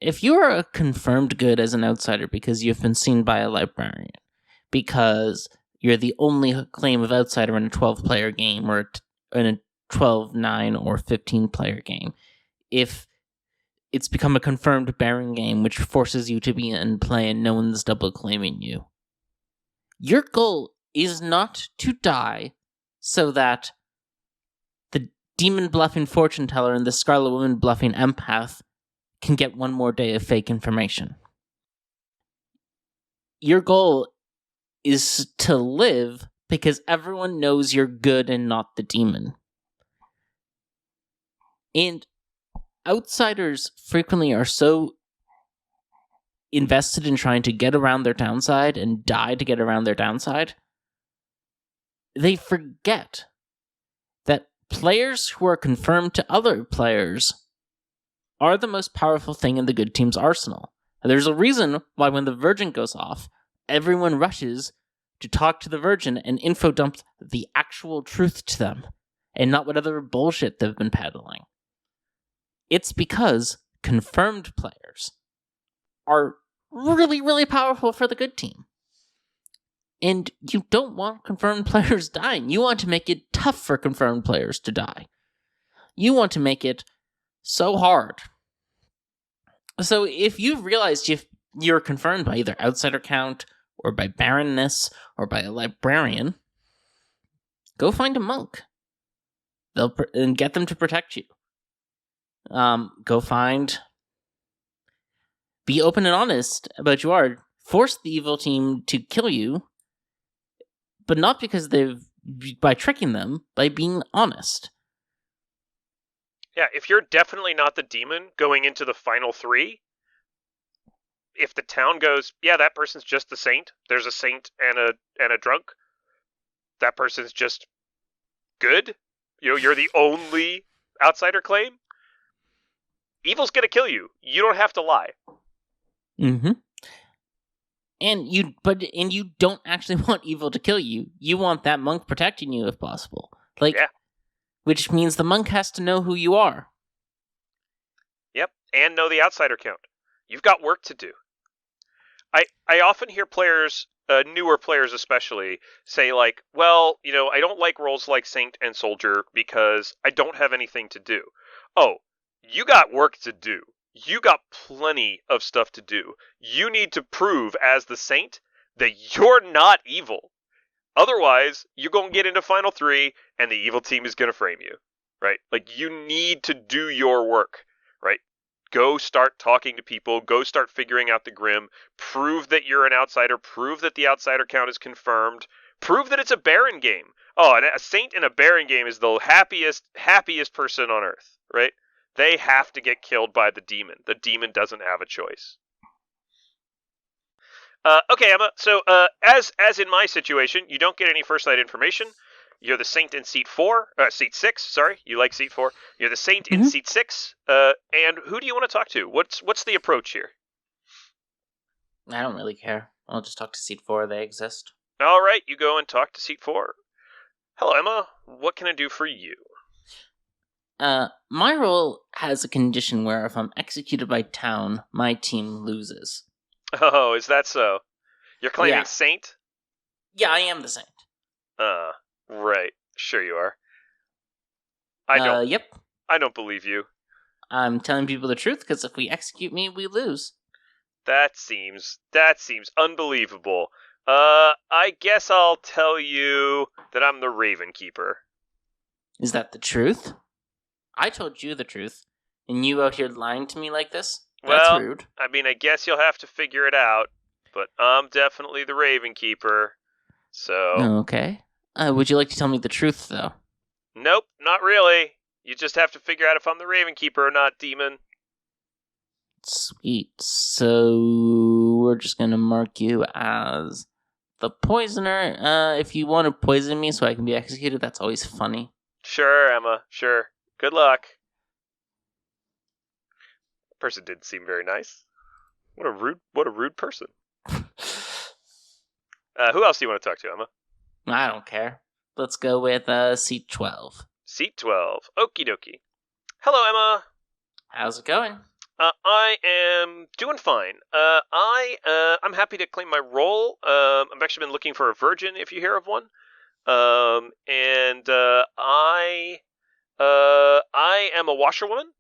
If you are a confirmed good as an outsider because you've been seen by a librarian, because you're the only claim of outsider in a 12-player game, or in a 12, 9, or 15-player game, if it's become a confirmed Baron game which forces you to be in play and no one's double claiming you, your goal is not to die so that the demon bluffing fortune teller and the Scarlet Woman bluffing empath can get one more day of fake information. Your goal is to live because everyone knows you're good and not the demon. And outsiders frequently are so invested in trying to get around their downside and die to get around their downside, they forget that players who are confirmed to other players are the most powerful thing in the good team's arsenal. There's a reason why when the Virgin goes off, everyone rushes to talk to the Virgin and info dump the actual truth to them, and not whatever bullshit they've been peddling. It's because confirmed players are really, really powerful for the good team. And you don't want confirmed players dying. You want to make it tough for confirmed players to die. You want to make it so hard. So if you've realized you're confirmed by either outsider count, or by barrenness, or by a librarian, go find a monk. And get them to protect you. Be open and honest about you are. Force the evil team to kill you, but not because by tricking them, by being honest. Yeah, if you're definitely not the demon going into the final 3, if the town goes, yeah, that person's just the saint, there's a saint and a drunk, that person's just good, you're the only outsider claim, evil's gonna kill you. You don't have to lie. Mm-hmm. And you don't actually want evil to kill you. You want that monk protecting you if possible. Yeah. Which means the monk has to know who you are. Yep, and know the outsider count. You've got work to do. I often hear players, newer players especially, say like, well, I don't like roles like Saint and Soldier because I don't have anything to do. Oh, you got work to do. You got plenty of stuff to do. You need to prove as the Saint that you're not evil. Otherwise, you're going to get into Final 3 and the evil team is going to frame you, right? Like, you need to do your work, right? Go start talking to people. Go start figuring out the Grim. Prove that you're an outsider. Prove that the outsider count is confirmed. Prove that it's a Baron game. Oh, and a Saint in a Baron game is the happiest person on Earth, right? They have to get killed by the demon. The demon doesn't have a choice. Okay, Emma. So, as in my situation, you don't get any first night information. You're the Saint in seat 6. Sorry, you like seat 4. You're the Saint in seat 6. And who do you want to talk to? What's the approach here? I don't really care. I'll just talk to seat 4. They exist. All right, you go and talk to seat 4. Hello, Emma. What can I do for you? My role has a condition where if I'm executed by town, my team loses. Oh, is that so? You're claiming Yeah. Saint? Yeah, I am the Saint. Right. Sure you are. I Yep. don't believe you. I'm telling people the truth because if we execute me, we lose. That seems unbelievable. I guess I'll tell you that I'm the Raven Keeper. Is that the truth? I told you the truth, and you out here lying to me like this? That's Well, rude. I mean, I guess you'll have to figure it out, but I'm definitely the Raven Keeper. So, Okay. Would you like to tell me the truth, though? nope, not really. You just have to figure out if I'm the Raven Keeper or not, demon. Sweet. So we're just gonna mark you as the poisoner. If you want to poison me so I can be executed, that's always funny. Sure, Emma, sure. Good luck. Person didn't seem very nice. What a rude person. Who else do you want to talk to, Emma? I don't care. Let's go with seat 12. Seat 12. Okie dokie. Hello, Emma. How's it going? I am doing fine. I'm happy to claim my role. I've actually been looking for a virgin, if you hear of one. I am a washerwoman,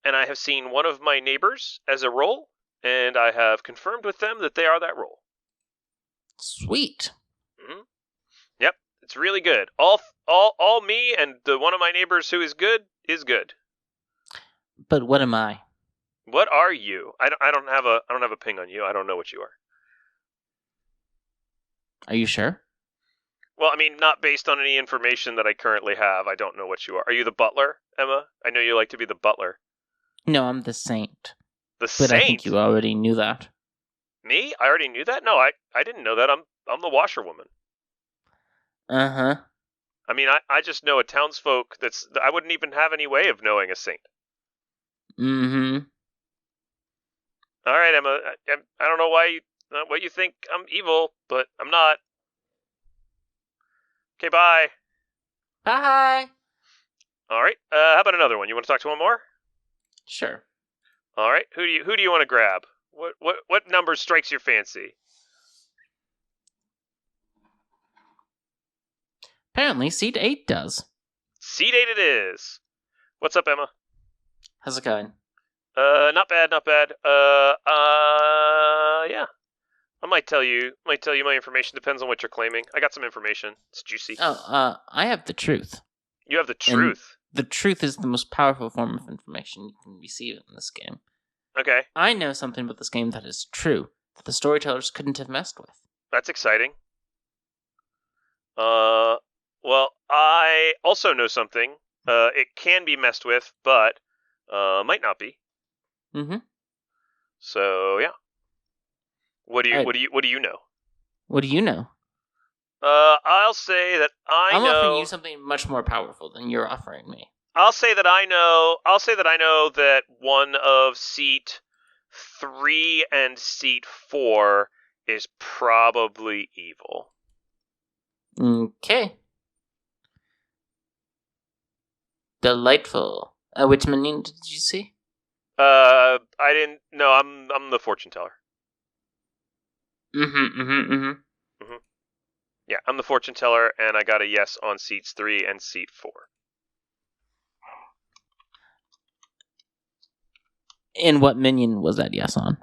and I have seen one of my neighbors as a role, and I have confirmed with them that they are that role. Sweet. Mm-hmm. Yep, it's really good. All me and the one of my neighbors who is good is good. But what am I? What are you? I don't have a ping on you. I don't know what you are. Are you sure? Well, I mean, not based on any information that I currently have. I don't know what you are. Are you the butler, Emma? I know you like to be the butler. No, I'm the Saint. The But Saint? I think you already knew that. Me? I already knew that? No, I didn't know that. I'm the washerwoman. Uh-huh. I mean, I just know a townsfolk I wouldn't even have any way of knowing a saint. Mm-hmm. All right, Emma. I don't know what you think I'm evil, but I'm not. Okay, bye. Bye. All right. How about another one? You want to talk to one more? Sure. All right. Who do you want to grab? What number strikes your fancy? Apparently, seat 8 does. Seat 8 it is. What's up, Emma? How's it going? Not bad. Yeah. I might tell you my information. Depends on what you're claiming. I got some information. It's juicy. Oh, I have the truth. You have the truth. And the truth is the most powerful form of information you can receive in this game. Okay. I know something about this game that is true, that the storytellers couldn't have messed with. That's exciting. Well, I also know something. It can be messed with, but might not be. Mm-hmm. So yeah. What do you know? What do you know? I'll say that I'm offering you something much more powerful than you're offering me. I'll say that I know that one of seat 3 and seat 4 is probably evil. Okay. Delightful. Which minion did you see? I didn't. No, I'm the fortune teller. Mm-hmm. Yeah, I'm the fortune teller, and I got a yes on seats 3 and seat 4. And what minion was that yes on?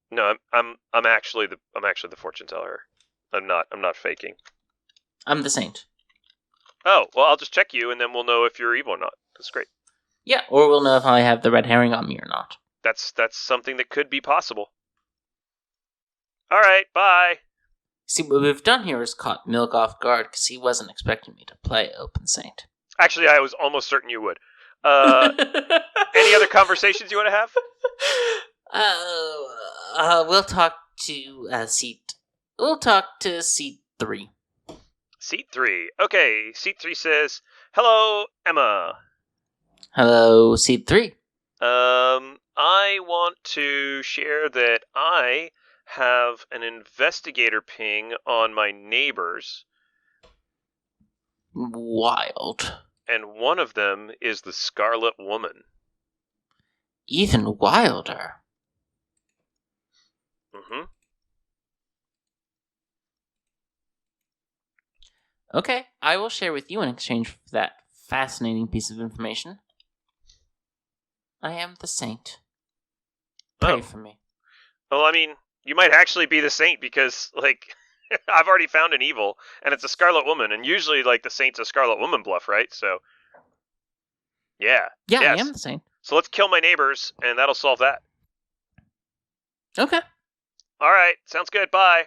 No, I'm actually the fortune teller. I'm not faking. I'm the Saint. Oh, well, I'll just check you, and then we'll know if you're evil or not. That's great. Yeah, or we'll know if I have the red herring on me or not. That's something that could be possible. All right, bye. See, what we've done here is caught Milk off guard because he wasn't expecting me to play Open Saint. Actually, I was almost certain you would. Any other conversations you want to have? We'll talk to seat. We'll talk to seat 3. Seat 3. Okay, seat 3 says, "Hello, Emma. Hello, seat 3. I want to share that I have an investigator ping on my neighbors. Wild. and one of them is the Scarlet Woman. Even wilder. Mm-hmm. Okay, I will share with you in exchange for that fascinating piece of information. I am the saint. Pray for me. Well, I mean, you might actually be the saint because, like, I've already found an evil, and it's a Scarlet Woman, and usually, like, the saint's a Scarlet Woman bluff, right? So, yeah. Yeah, yes. I am the saint. So let's kill my neighbors, and that'll solve that. Okay. All right, sounds good. Bye.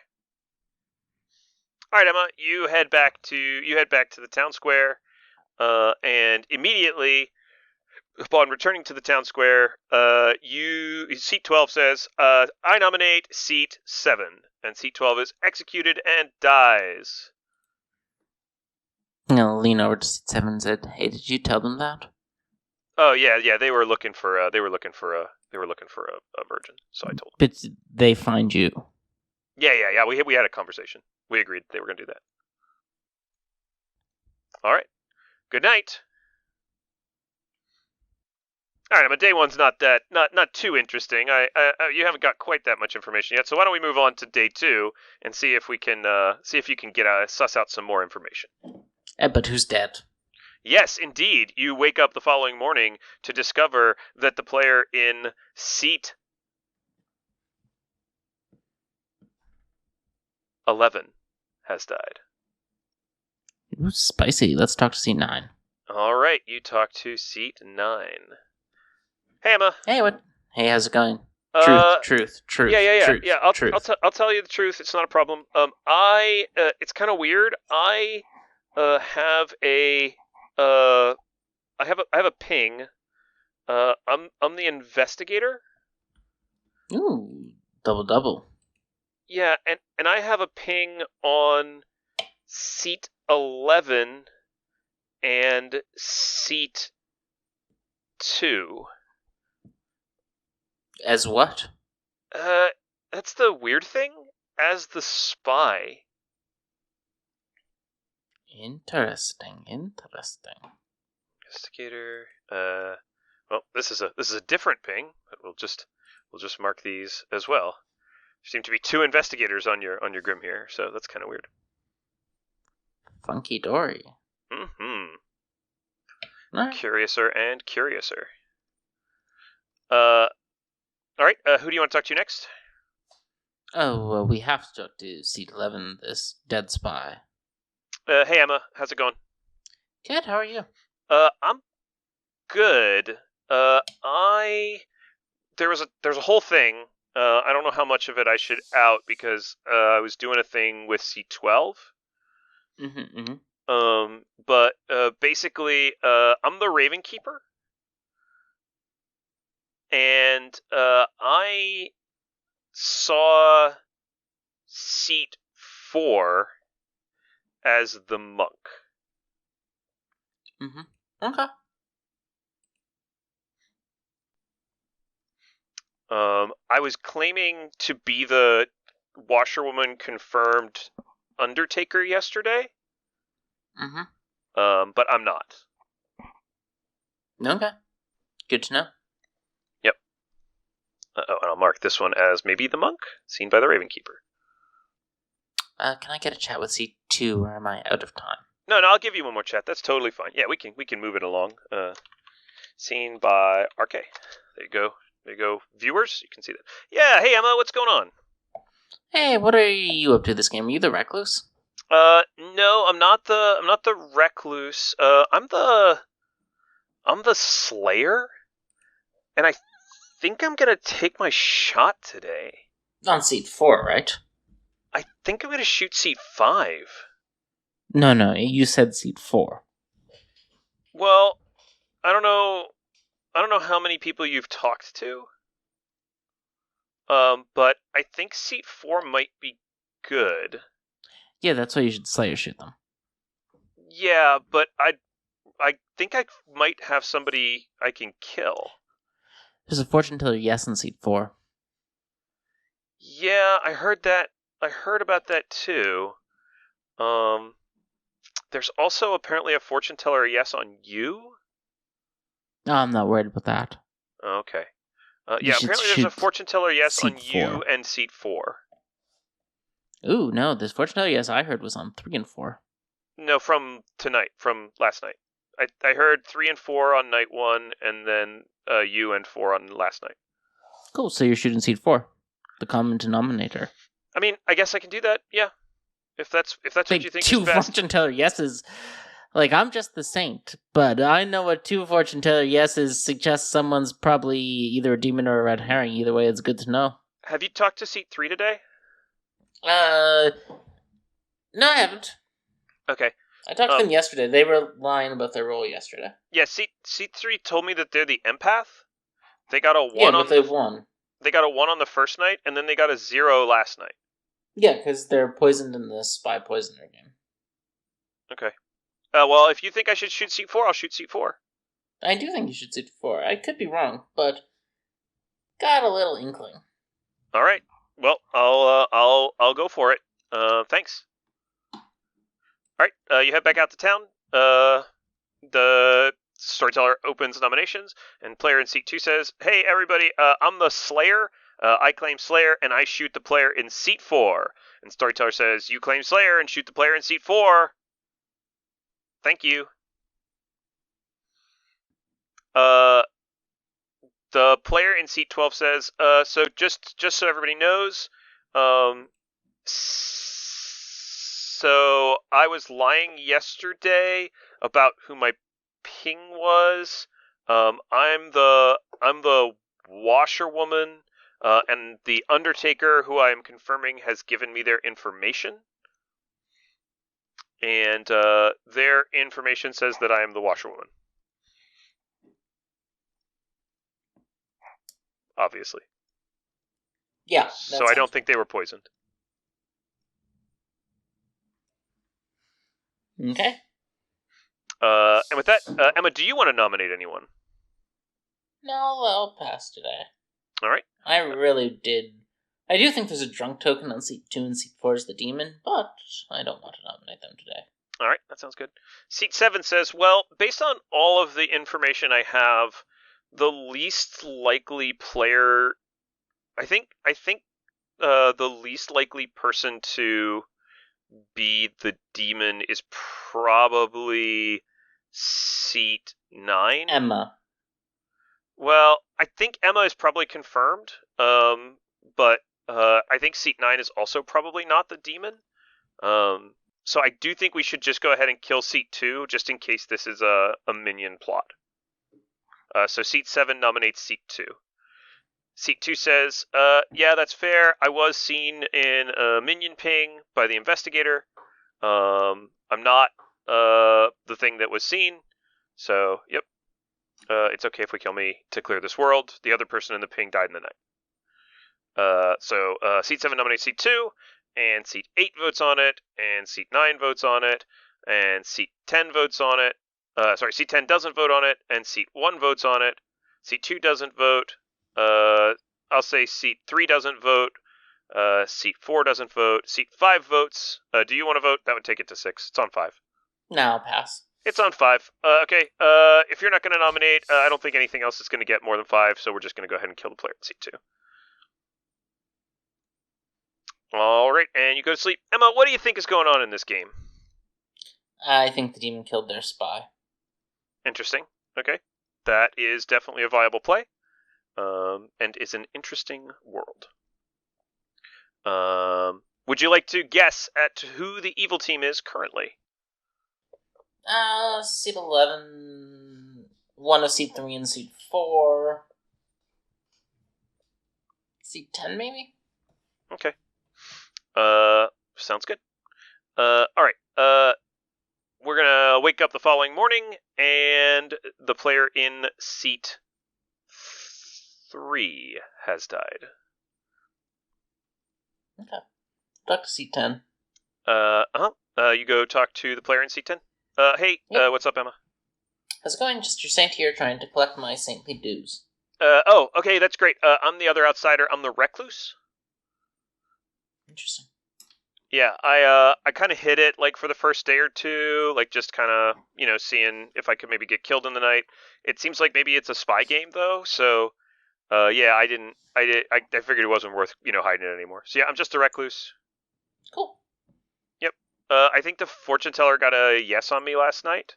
All right, Emma, you head back to the town square, and immediately upon returning to the town square, seat 12 says, "I nominate seat 7," and seat 12 is executed and dies. I'll lean over to seat 7 and said, "Hey, did you tell them that?" Oh yeah, they were looking for a virgin, so I told them. But they find you. Yeah. We had a conversation. We agreed they were going to do that. All right. Good night. All right, Emma. Day one's not too interesting. You haven't got quite that much information yet. So why don't we move on to day 2 and see if you can suss out some more information. But who's dead? Yes, indeed. You wake up the following morning to discover that the player in seat 11 has died. Ooh, spicy. Let's talk to seat 9. All right, you talk to seat 9. Hey, Emma. Hey, what? Hey, how's it going? Truth. Yeah. Truth. I'll tell you the truth. It's not a problem. It's kind of weird. I have a ping. I'm the investigator. Ooh, double. Yeah, and I have a ping on seat 11 and seat 2. As what? That's the weird thing. As the spy. Interesting. Investigator. Well, this is a different ping, but we'll just mark these as well. There seem to be 2 investigators on your grim here, so that's kind of weird. Funky dory. Mm-hmm. Right. Curiouser and curiouser. All right. Who do you want to talk to next? Oh, well, we have to talk to seat 11, this dead spy. Hey, Emma. How's it going? Good, how are you? I'm good. There was a whole thing. I don't know how much of it I should out because I was doing a thing with C12. But basically, I'm the Raven Keeper, and I saw seat 4 as the monk. Okay. I was claiming to be the washerwoman confirmed Undertaker yesterday. But I'm not. Okay. Good to know. Yep. And I'll mark this one as maybe the monk, seen by the Raven Keeper. Can I get a chat with C2, or am I out of time? No, I'll give you one more chat. That's totally fine. Yeah, we can move it along. Seen by RK. There you go. Viewers, you can see that. Yeah, hey Emma, what's going on? Hey, what are you up to this game? Are you the recluse? No, I'm not the recluse. I'm the slayer, and I think I'm gonna take my shot today. On seat 4, right? I think I'm gonna shoot seat 5. No, you said seat 4. Well, I don't know how many people you've talked to. But I think seat 4 might be good. Yeah, that's why you should Slayer shoot them. Yeah, but I think I might have somebody I can kill. There's a fortune teller yes in seat 4. Yeah, I heard that. I heard about that too. There's also apparently a fortune teller yes on you. No, I'm not worried about that. Okay. You Yeah, should apparently there's a shoot fortune teller yes on seat you 4. and seat 4. Ooh, no, this fortune teller yes I heard was on 3 and 4. No, from last night. I heard 3 and 4 on night 1, and then you and 4 on last night. Cool, so you're shooting seat 4. The common denominator. I mean, I guess I can do that, yeah. If that's what you think is 2 best. fortune teller yeses. Like, I'm just the saint, but I know what 2 fortune teller yeses suggest someone's probably either a demon or a red herring. Either way, it's good to know. Have you talked to seat 3 today? No, I haven't. Okay. I talked to them yesterday. They were lying about their role yesterday. Yeah, seat 3 told me that they're the empath. They got a 1 Yeah, on but they won. They got a 1 on the first night, and then they got a 0 last night. Yeah, because they're poisoned in the spy poisoner game. Okay. Well, if you think I should shoot seat 4, I'll shoot seat 4. I do think you should seat 4. I could be wrong, but got a little inkling. All right. Well, I'll go for it. Thanks. All right. You head back out to town. The storyteller opens nominations, and player in seat 2 says, "Hey, everybody. I'm the Slayer. I claim Slayer, and I shoot the player in seat 4." And storyteller says, "You claim Slayer and shoot the player in seat 4. Thank you." The player in seat 12 says, "So just so everybody knows, so I was lying yesterday about who my ping was. I'm the washerwoman, and the Undertaker, who I am confirming, has given me their information. And their information says that I am the washerwoman. Obviously. Yeah. So I don't think they were poisoned." Okay. And with that, Emma, do you want to nominate anyone? No, I'll pass today. All right. I really did. I do think there's a drunk token on seat 2 and seat 4 is the demon, but I don't want to nominate them today. All right, that sounds good. Seat 7 says, "Well, based on all of the information I have, the least likely player, I think the least likely person to be the demon is probably seat 9. Emma. Well, I think Emma is probably confirmed, but I think seat 9 is also probably not the demon. So I do think we should just go ahead and kill seat 2, just in case this is a minion plot. So seat 7 nominates seat 2. Seat 2 says, "Yeah, that's fair. I was seen in a minion ping by the investigator. I'm not the thing that was seen. So, yep. It's okay if we kill me to clear this world. The other person in the ping died in the night." So seat 7 nominates seat 2, and seat 8 votes on it, and seat 9 votes on it, and seat 10 votes on it. Seat 10 doesn't vote on it, and seat 1 votes on it. Seat 2 doesn't vote. I'll say seat 3 doesn't vote. Seat 4 doesn't vote. Seat 5 votes. Do you want to vote? That would take it to 6. It's on 5. No, I'll pass. It's on 5. Okay. If you're not going to nominate, I don't think anything else is going to get more than 5, so we're just going to go ahead and kill the player in seat 2. All right, and you go to sleep. Emma, what do you think is going on in this game? I think the demon killed their spy. Interesting. Okay. That is definitely a viable play, and is an interesting world. Would you like to guess at who the evil team is currently? Seat 11, one of seat 3 and seat 4. Seat 10, maybe? Okay. Sounds good. All right. We're gonna wake up the following morning, and the player in seat 3 has died. Okay. Talk to seat 10. You go talk to the player in seat 10. Hey, Yep. What's up, Emma? How's it going? Just your saint here trying to collect my saintly dues. Okay, that's great. I'm the other outsider. I'm the recluse. Interesting. Yeah, I kind of hid it like for the first day or two, like just kind of seeing if I could maybe get killed in the night. It seems like maybe it's a spy game though, so yeah, I figured it wasn't worth hiding it anymore. So yeah, I'm just a recluse. Cool. Yep. I think the fortune teller got a yes on me last night.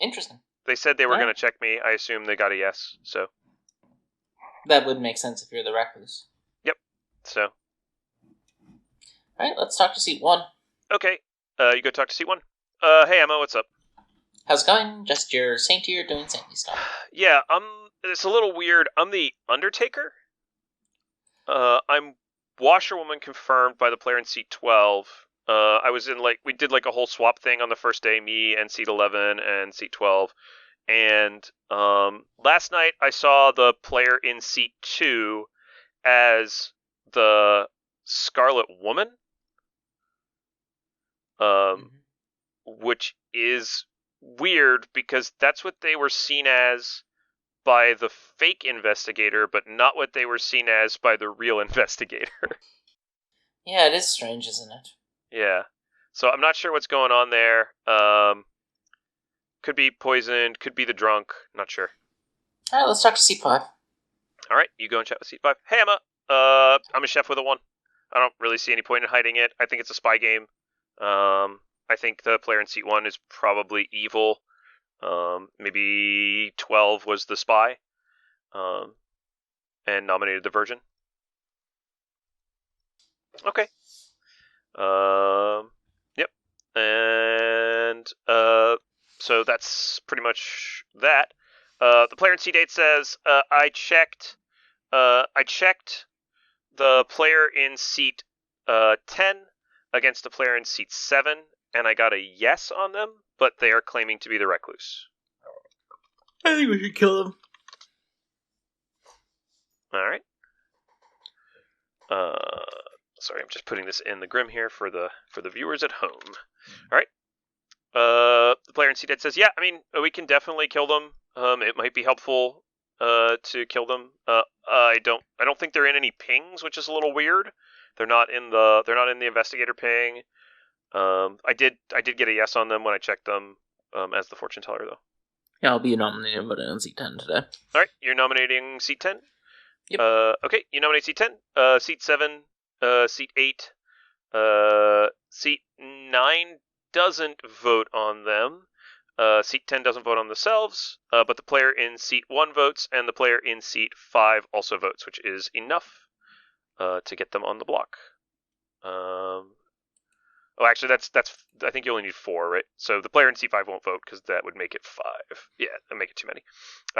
Interesting. They said they were Alright. going to check me. I assume they got a yes. So That would make sense if you're the recluse. yep. So Alright, let's talk to seat 1. okay. You go talk to C1. Hey Emma, what's up? How's it going? Just your saintier doing saintly stuff. Yeah, it's a little weird. I'm the Undertaker. I'm Washerwoman confirmed by the player in seat 12. I was in we did like a whole swap thing on the first day, me and seat 11 and seat 12. And last night I saw the player in seat 2 as the Scarlet Woman. Which is weird because that's what they were seen as by the fake investigator, but not what they were seen as by the real investigator. Yeah, it is strange, isn't it? Yeah. So I'm not sure what's going on there. Could be poisoned, could be the drunk, not sure. Alright, let's talk to seat 5. Alright, you go and chat with seat 5. Hey Emma, I'm a chef with a 1. I don't really see any point in hiding it. I think it's a spy game. I think the player in seat 1 is probably evil. Maybe 12 was the spy. And nominated the Virgin. Okay. Yep. And so that's pretty much that. The player in seat 8 says, I checked the player in seat 10 against the player in seat 7, and I got a yes on them, but they are claiming to be the recluse. I think we should kill them. Alright. Sorry, I'm just putting this in the Grim here for the viewers at home. Alright. The player in seat 8 says, yeah, I mean, we can definitely kill them. It might be helpful to kill them. I don't think they're in any pings, which is a little weird. They're not in the investigator ping. I did get a yes on them when I checked them as the fortune teller though. Yeah, I'll be nominating voting on seat 10 today. All right, you're nominating seat 10. Yep. Okay, you nominate seat 10. Seat 7. Seat 8. Seat 9 doesn't vote on them. Seat 10 doesn't vote on themselves, but the player in seat 1 votes, and the player in seat 5 also votes, which is enough to get them on the block. Actually, that's. I think you only need 4, right? So the player in seat 5 won't vote because that would make it 5. Yeah, that'd make it too many.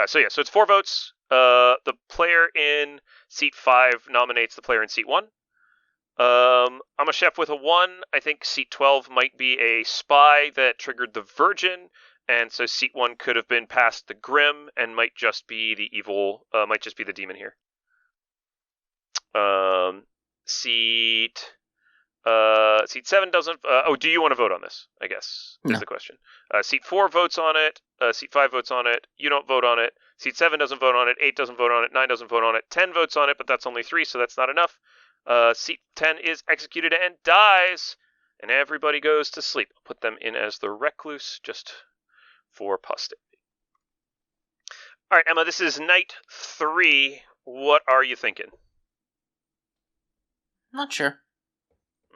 So it's 4 votes. The player in seat 5 nominates the player in seat 1. I'm a chef with a 1. I think seat 12 might be a spy that triggered the Virgin, and so seat 1 could have been past the Grim and might just be the evil. Might just be the demon here. Seat 7 doesn't. Do you want to vote on this? I guess is the question. Seat 4 votes on it. Seat 5 votes on it. You don't vote on it. Seat 7 doesn't vote on it. 8 doesn't vote on it. 9 doesn't vote on it. 10 votes on it, but that's only 3, so that's not enough. Seat 10 is executed and dies, and everybody goes to sleep. I'll put them in as the recluse just for posterity. All right, Emma, this is night 3. What are you thinking? Not sure.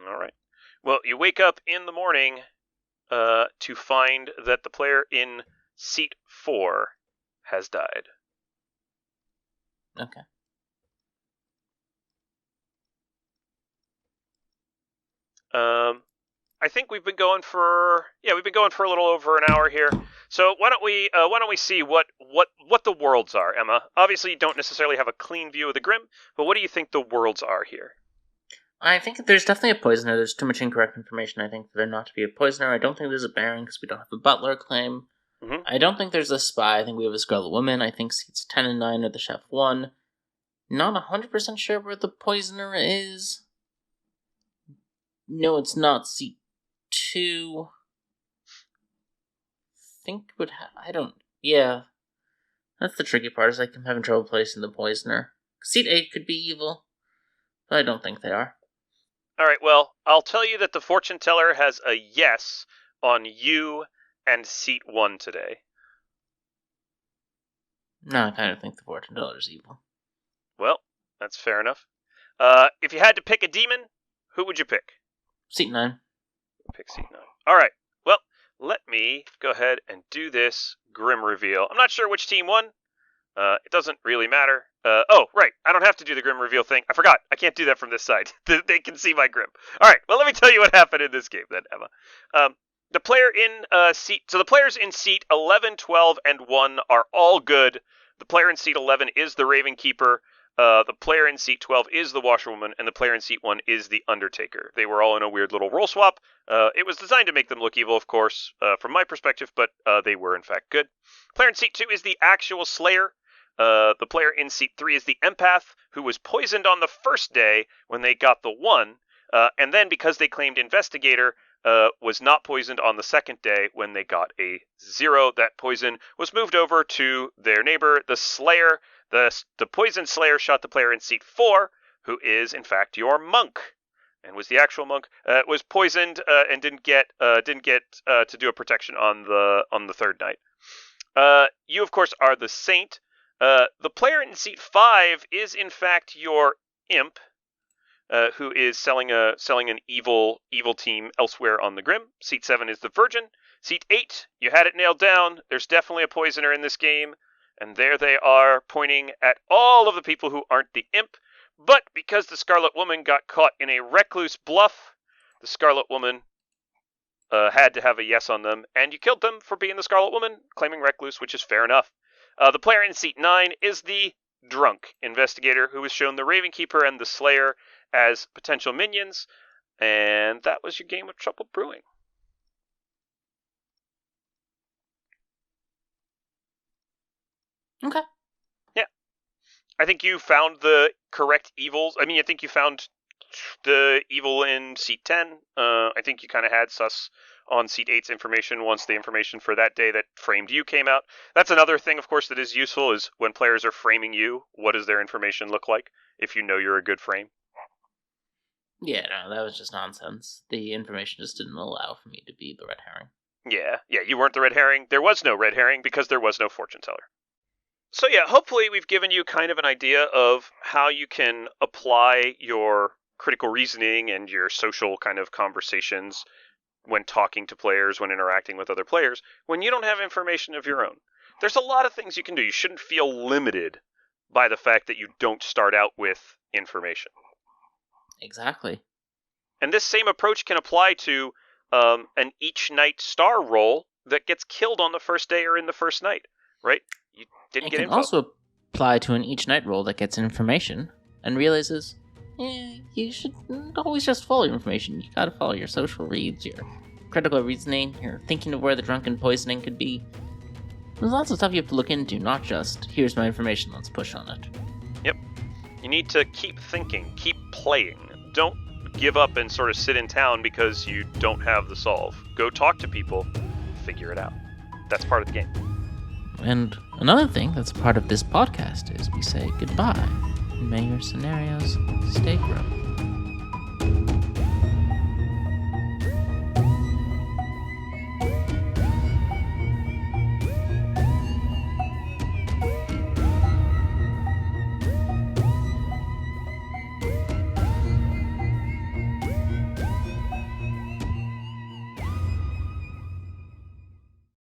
All right. Well, you wake up in the morning to find that the player in seat 4 has died. Okay. I think we've been going for a little over an hour here. So why don't we see what the worlds are, Emma? Obviously, you don't necessarily have a clean view of the Grim, but what do you think the worlds are here? I think there's definitely a poisoner. There's too much incorrect information, I think, for there not to be a poisoner. I don't think there's a Baron because we don't have a butler claim. Mm-hmm. I don't think there's a spy. I think we have a Scarlet Woman. I think seats 10 and 9 are the Chef 1. Not 100% sure where the poisoner is. No, it's not seat 2. Yeah. That's the tricky part, is I'm having trouble placing the poisoner. Seat 8 could be evil. But I don't think they are. All right, well, I'll tell you that the fortune teller has a yes on you and seat 1 today. No, I kind of think the fortune teller's evil. Well, that's fair enough. If you had to pick a demon, who would you pick? Seat 9. Pick seat 9. All right, well, let me go ahead and do this grim reveal. I'm not sure which team won. It doesn't really matter. Oh, right. I don't have to do the grim reveal thing. I forgot. I can't do that from this side. They can see my grim. All right. Well, let me tell you what happened in this game then, Emma. The player in the players in seat 11, 12, and 1 are all good. The player in seat 11 is the Raven Keeper. The player in seat 12 is the Washerwoman, and the player in seat 1 is the Undertaker. They were all in a weird little role swap. It was designed to make them look evil, of course, from my perspective, but they were in fact good. Player in seat 2 is the actual Slayer. The player in seat 3 is the Empath, who was poisoned on the first day when they got the 1, and then because they claimed Investigator, was not poisoned on the second day when they got a 0. That poison was moved over to their neighbor, the Slayer. The poisoned Slayer shot the player in seat 4, who is in fact your monk, and was the actual monk. Was poisoned and didn't get to do a protection on the third night. You of course are the Saint. The player in seat 5 is in fact your imp, who is selling an evil team elsewhere on the Grim. Seat 7 is the Virgin. Seat 8, you had it nailed down. There's definitely a poisoner in this game, and there they are pointing at all of the people who aren't the imp. But because the Scarlet Woman got caught in a recluse bluff, the Scarlet Woman had to have a yes on them, and you killed them for being the Scarlet Woman, claiming recluse, which is fair enough. The player in seat 9 is the drunk Investigator, who was shown the Raven Keeper and the Slayer as potential minions, and that was your game of Trouble Brewing. Okay. Yeah. I think you found the correct evils. I think you found the evil in seat 10. I think you kind of had sus on seat 8's information once the information for that day that framed you came out. That's another thing, of course, that is useful, is when players are framing you, what does their information look like, if you know you're a good frame? Yeah, no, that was just nonsense. The information just didn't allow for me to be the red herring. Yeah, you weren't the red herring. There was no red herring because there was no fortune teller. So yeah, hopefully we've given you kind of an idea of how you can apply your critical reasoning and your social kind of conversations when talking to players, when interacting with other players, when you don't have information of your own. There's a lot of things you can do. You shouldn't feel limited by the fact that you don't start out with information. Exactly. And this same approach can apply to an each night star roll that gets killed on the first day or in the first night, right? You didn't get info. It can also apply to an each night roll that gets information and realizes, you shouldn't always just follow your information. You gotta follow your social reads, your critical reasoning, your thinking of where the drunken poisoning could be. There's lots of stuff you have to look into, not just, here's my information, let's push on it. Yep. You need to keep thinking, keep playing. Don't give up and sort of sit in town because you don't have the solve. Go talk to people, figure it out. That's part of the game. And another thing that's part of this podcast is we say goodbye. May your scenarios stay grim.